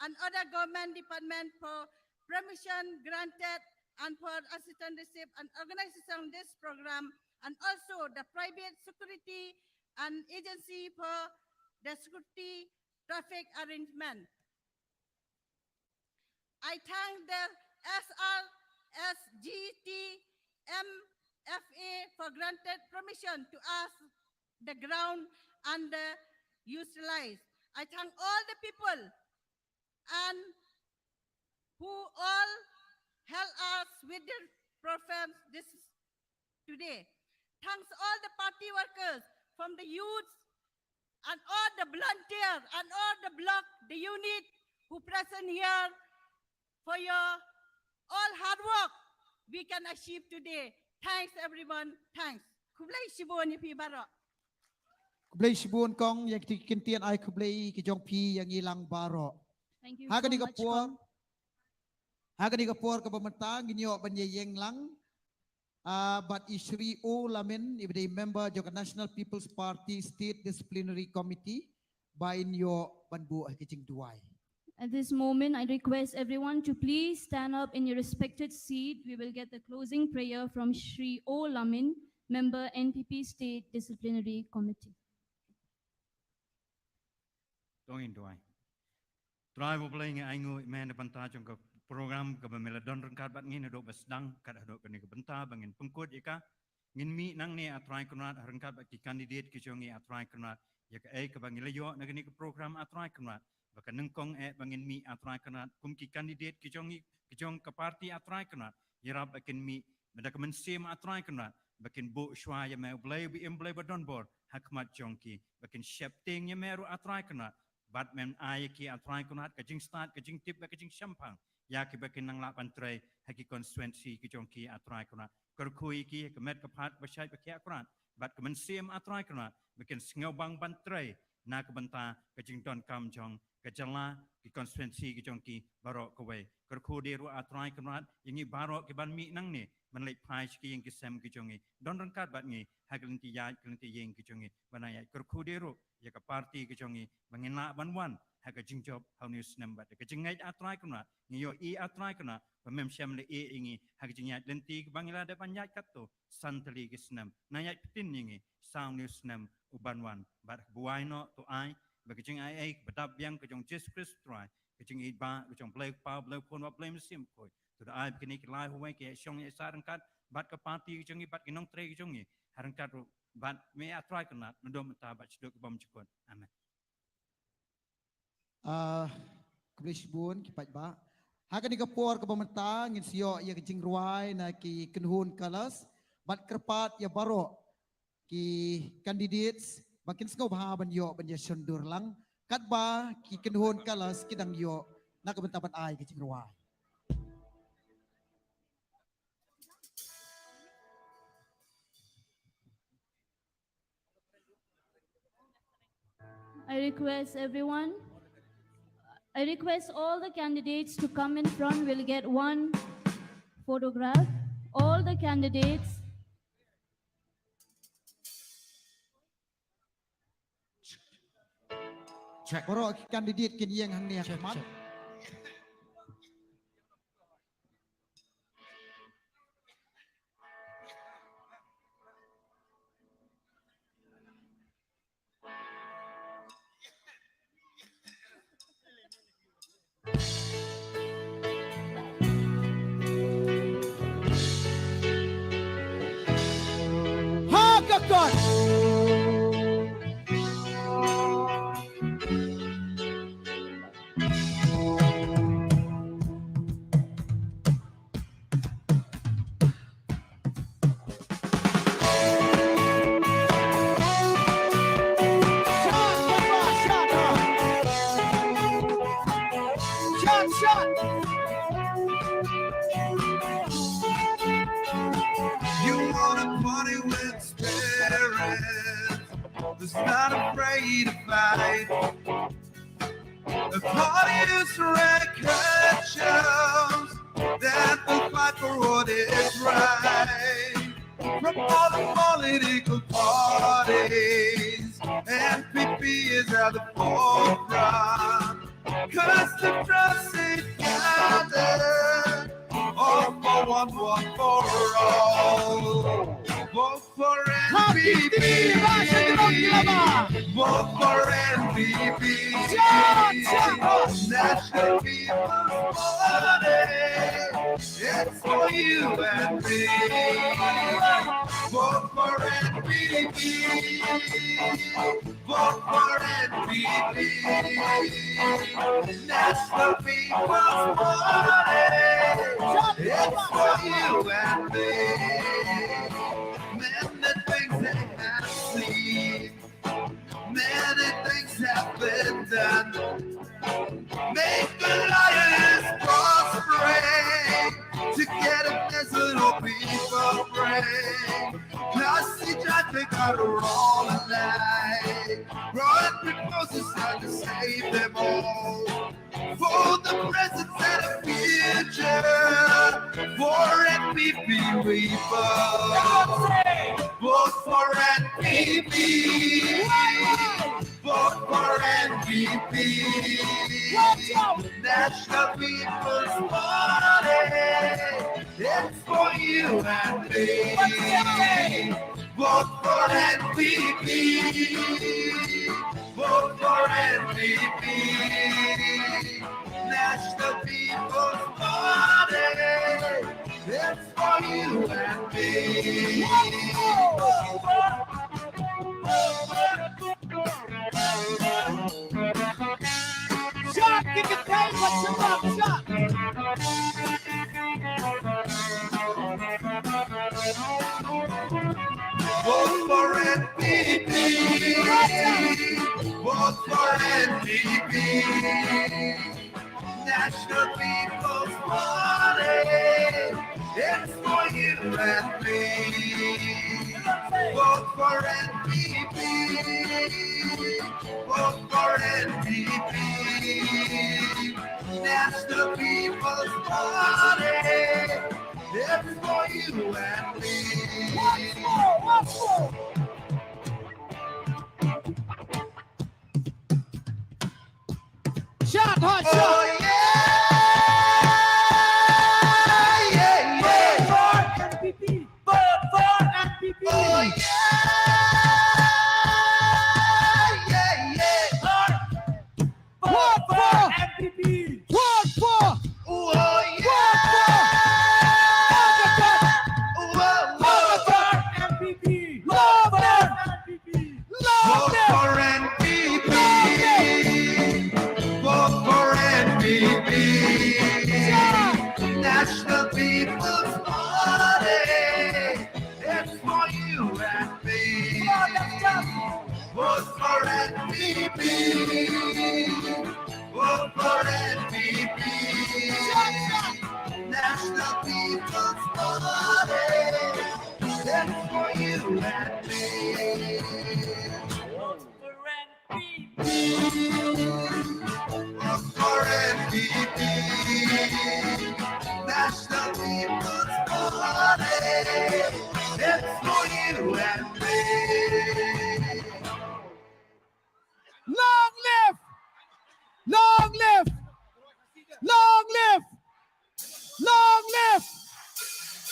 and other government department for permission granted and for assistance received and organization this program, and also the private security and agency for the security traffic arrangement. I thank the SRSGT MFA for granted permission to ask the ground and the utilize. I thank all the people and who all help us with the program this today. Thanks all the party workers from the youth and all the volunteers and all the block, the unit who present here for your all hard work we can achieve today. Thanks everyone. Thanks. Kublai Shibon Yipi Barok. Kublai Shibun Kong yang kintian ay kublai kijong pi yang ilang baro. Thank you Haga so ni much, kapur. Kong. Haga ni kapur ka pemerintah ginyo banyayeng lang. But Isri O Lamin, if they member of the National People's Party State Disciplinary Committee, by inyo banbu ay kijing duway. At this moment, I request everyone to please stand up in your respected seat. We will get the closing prayer from Shri O. Lamin, member NPP State Disciplinary Committee. Tongin doai. Try wo playing aingu man banta jong ka program ka meladon rengkat bat ngin do basdang kat do ka ni banta bangin pengkut ika ngin mi nang ni atrai kunat rengkat bat ki candidate ki jongi atrai kunat ya ka ka bangilayo na ni program atrai kunat baka nengkong bangin mi atrai kunat kum ki candidate ki jong ka party atrai kunat yarab bakin mi bada ka mensem atrai kunat bakin bo shwa ya me blay bi emblay badon bor hakmat jongki bakin shapting ya meru atrai kunat Batman ayaki atrai kunat kajing start kajing tip kajing shampang ya ki bakin nang lapan tray haki constituency ki jongki atrai kunat kerkui ki kemet kepat basyai bakia kunat bat kemen sim atrai kunat bakin singau bang bantray na kebenta kajing don kam jong kajala ki constituency ki jongki barok kowe kerku deru atrai kunat ingi barok ki ban mi nang ni menlek pai ki yang ki sem ki jongi don rengkat bat ngi hagelinti ya kelinti yeng ki jongi banaya kerku deru ya ka parti ke jongi mengena banwan ha ka jingjob how news number ke jingai atrai kuna ngiyo I atrai kuna pemem syam le e ingi ha ka jingai lenti ke bangila da banyak katto santali ke snam nayat pitin ngi sound news num ubanwan bar buai no to ai ba ke jingai ai badab yang ke jong Jesus Christ try ke jingai ba ke jong play pa play phone wa play sim koi to da ai ke ni ke lai huai ke syong ya sarangkat bat ke parti ke jongi bat ke nong tre ke jongi harangkat but me atrai kana ndom ta ba chidok bom chikon amen Kublai Shibun kipat ba. Haga ni kapur ka pemerintah ngin siyo ya kijing ruai na ki kenhun kalas bat kerpat ya baro ki candidates makin sengau bahaban yo banya sundur lang kat ba ki kenhun kalas kidang yo na kebentapan ai kijing ruai. I request everyone, I request all the candidates to come in front. We'll get one photograph. All the candidates. Check. Boro kandidat kin yang hang nia mat. Ha kakot. You wanna party with spirits that's not afraid to fight. A party whose record shows that will fight for what is right. From all the political parties, NPP is at the forefront. Cause the trust is gathered, all for one for all. Vote for NPP. Vote for NPP. National People's Party. It's for you and me. Vote for NPP. Vote for NPP. National People's Party. It's for you and me. Many things they have seen. Many things have been done. Make the lions prospering. Togetherness little people pray. Classy traffic are all alike. Royal proposes how to save them all. For the present and the future. For NPP we vote. Vote for NPP. Vote for NPP. National People's Party. It's for you and me. Vote for NPP. Vote for NPP. National People's Party. It's for you and me. Shot, kick it down, what's your up, shot? Vote for NPP. Vote for NPP. National People's Party. It's for you and me. Vote for NPP. Vote for NPP. National People's Party. It's for you and me. Once more. Shot, hot shot. Oh yeah, yeah, yeah. NPP. Vote for NPP. Oh yeah, yeah, yeah. Vote for NPP. Vote for. Oh yeah. Vote for NPP. Love it. Vote for NPP. Vote for NPP. National People's Party. It's for you and me. Vote for NPP. Vote for NPP. National People's Party. It's for you and me. Vote for NPP. For NPP, National People's Party. It's for you and me. Long live! Long live! Long live! Long live!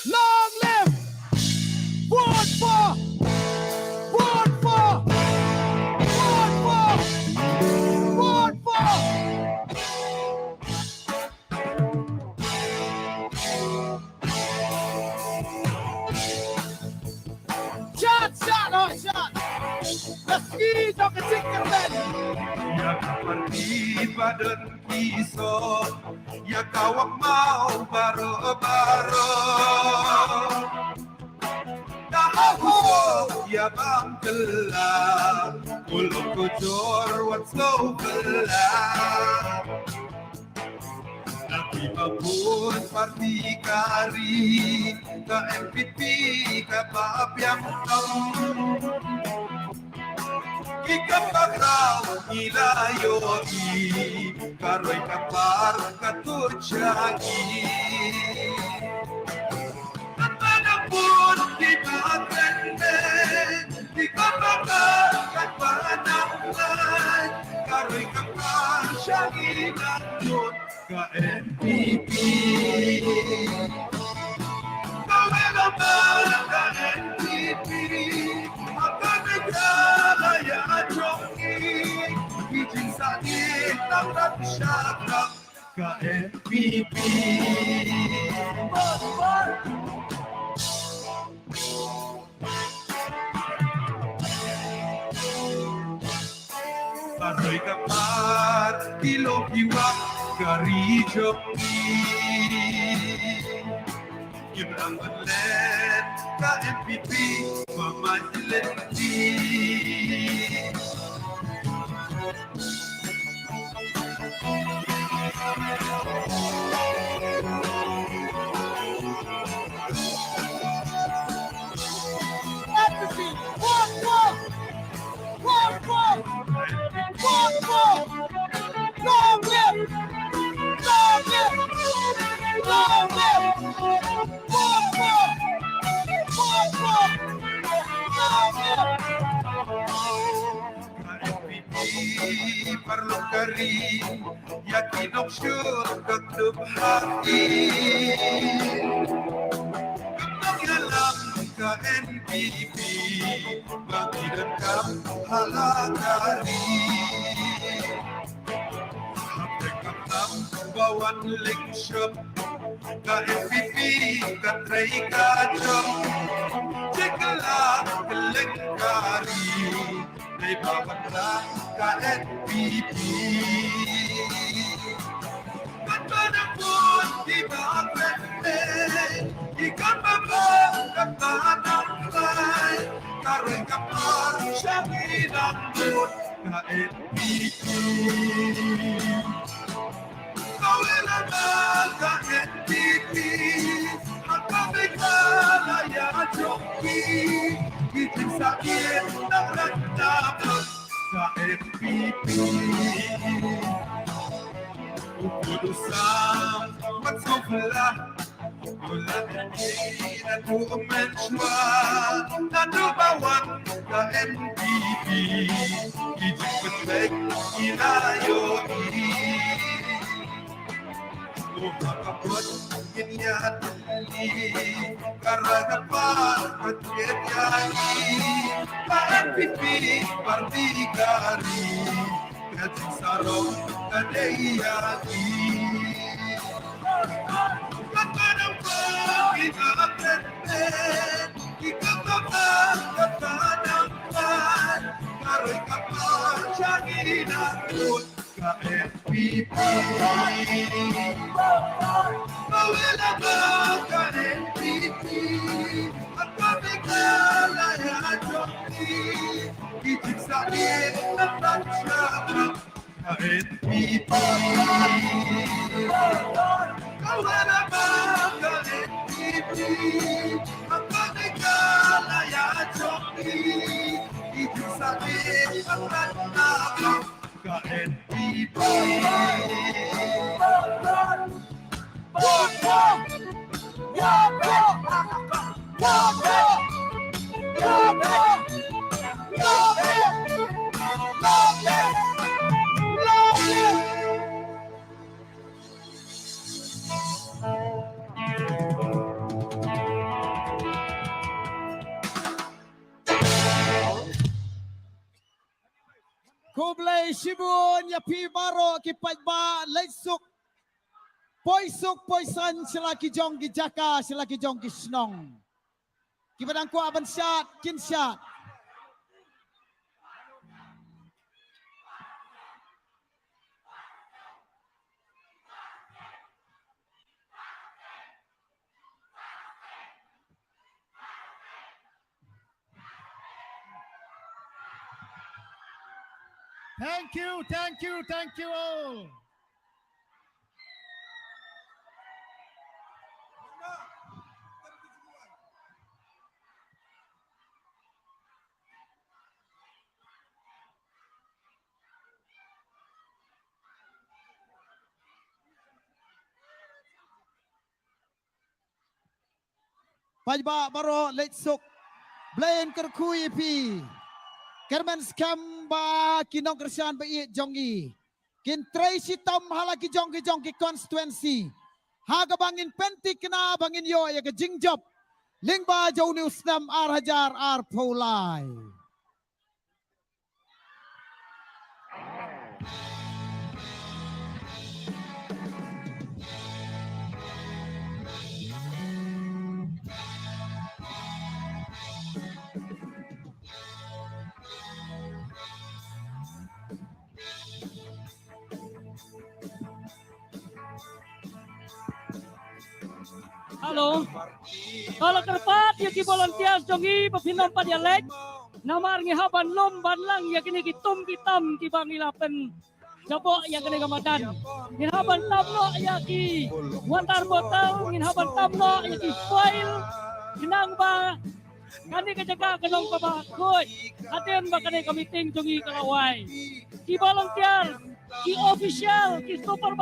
Long live! Vote for! Vote for! Vote for! Vote for! Shot, shot, oh shot! Meski dong kecil ben. Ya pergi badan kisah, ya kawak mau baro-baro. Dah aku ya bang gelap, ulu kujur what's so gelap. Nanti apapun parti kari, ke MPP, ke bab yang Ika pagraw ilayoi, karoy kapar katursyagi. At manapun di bagenden, di kapakar katpanangan, karoy kapar syagi nandun ka NPP. Kawin naman ka NPP, Kaya joki, kijing sakit ng ratsyaga ka NPP. Paroy kapar, ilogiwak kari joki. Yun ang ulit ka NPP, mamahilit Empathy! Vote for! Vote for! Vote for! Long live! Long live! Long live! Vote for! Vote for! Long live! NPP parlo kari, yakinok syur kaktub hati. Kapag alam ka NPP, bagidan ka halakari. Hapre kapag bawan leksyon, ka NPP katray ka job. Cikala kelengkari, may babagla ka NPP. Ba't ba naman di ba pwede? Ikaw ba ba katanangay? Karoy ka pa siya ginamot ka NPP. Kawin naman ka NPP, at pamiglalaya joki. Kijing sakit ng nagdapat sa NPP. Upulusang magsufla, mula hindi na tumensywa. Nanubawan sa NPP, kijing patek inayoki. Makapot kinyatili, karagapan at ketyani. Pa-NPP, partikari, kating sarong kadeyaki. Katanang pag-inakenten, ikapapang katanangkan, karoy kapag siya ginakot ka NPP. Kawin naman ka NPP, at pamiglalaya joki. Kijing sakit ng tansyaga ka NPP. Kawin naman ka NPP, at pamiglalaya joki. Kijing sakit ng tansyaga KNPP. Kublai Shibun Yapi Baro Kipajba Leitsuk Poisuk Poisan Selaki Jong Gijaka Selaki Jong Gisnong Kibadang Ku Aban Syat Kin Syat Thank you, thank you, thank you all. Pajba Baro Leitsuk Blain Kerkui Pi Kerman Skamba Kinong Kersian Bai Jongi Kin Tracy Tom Halaki Jongi Jongi Constituency Haga Bangin Penti Kena Bangin Yo Ya ke Jingjob Lingba Jau News Nam Ar Hajar Ar Paulai Halo. Kalau kerpat ya ki volunteers jongi papinom pa dialek. Namar ngi haban lom banlang ya kini kitum kitam ki bangilapen. Jabo ya kini kamadan. Ngin haban tamno ya ki water botol ngin haban tamno ya ki foil. Kinang ba kani kejaga kenong pa ba koy. Aten ba kani kamiting jongi kalawai. Ki volunteer, ki official, ki supervisor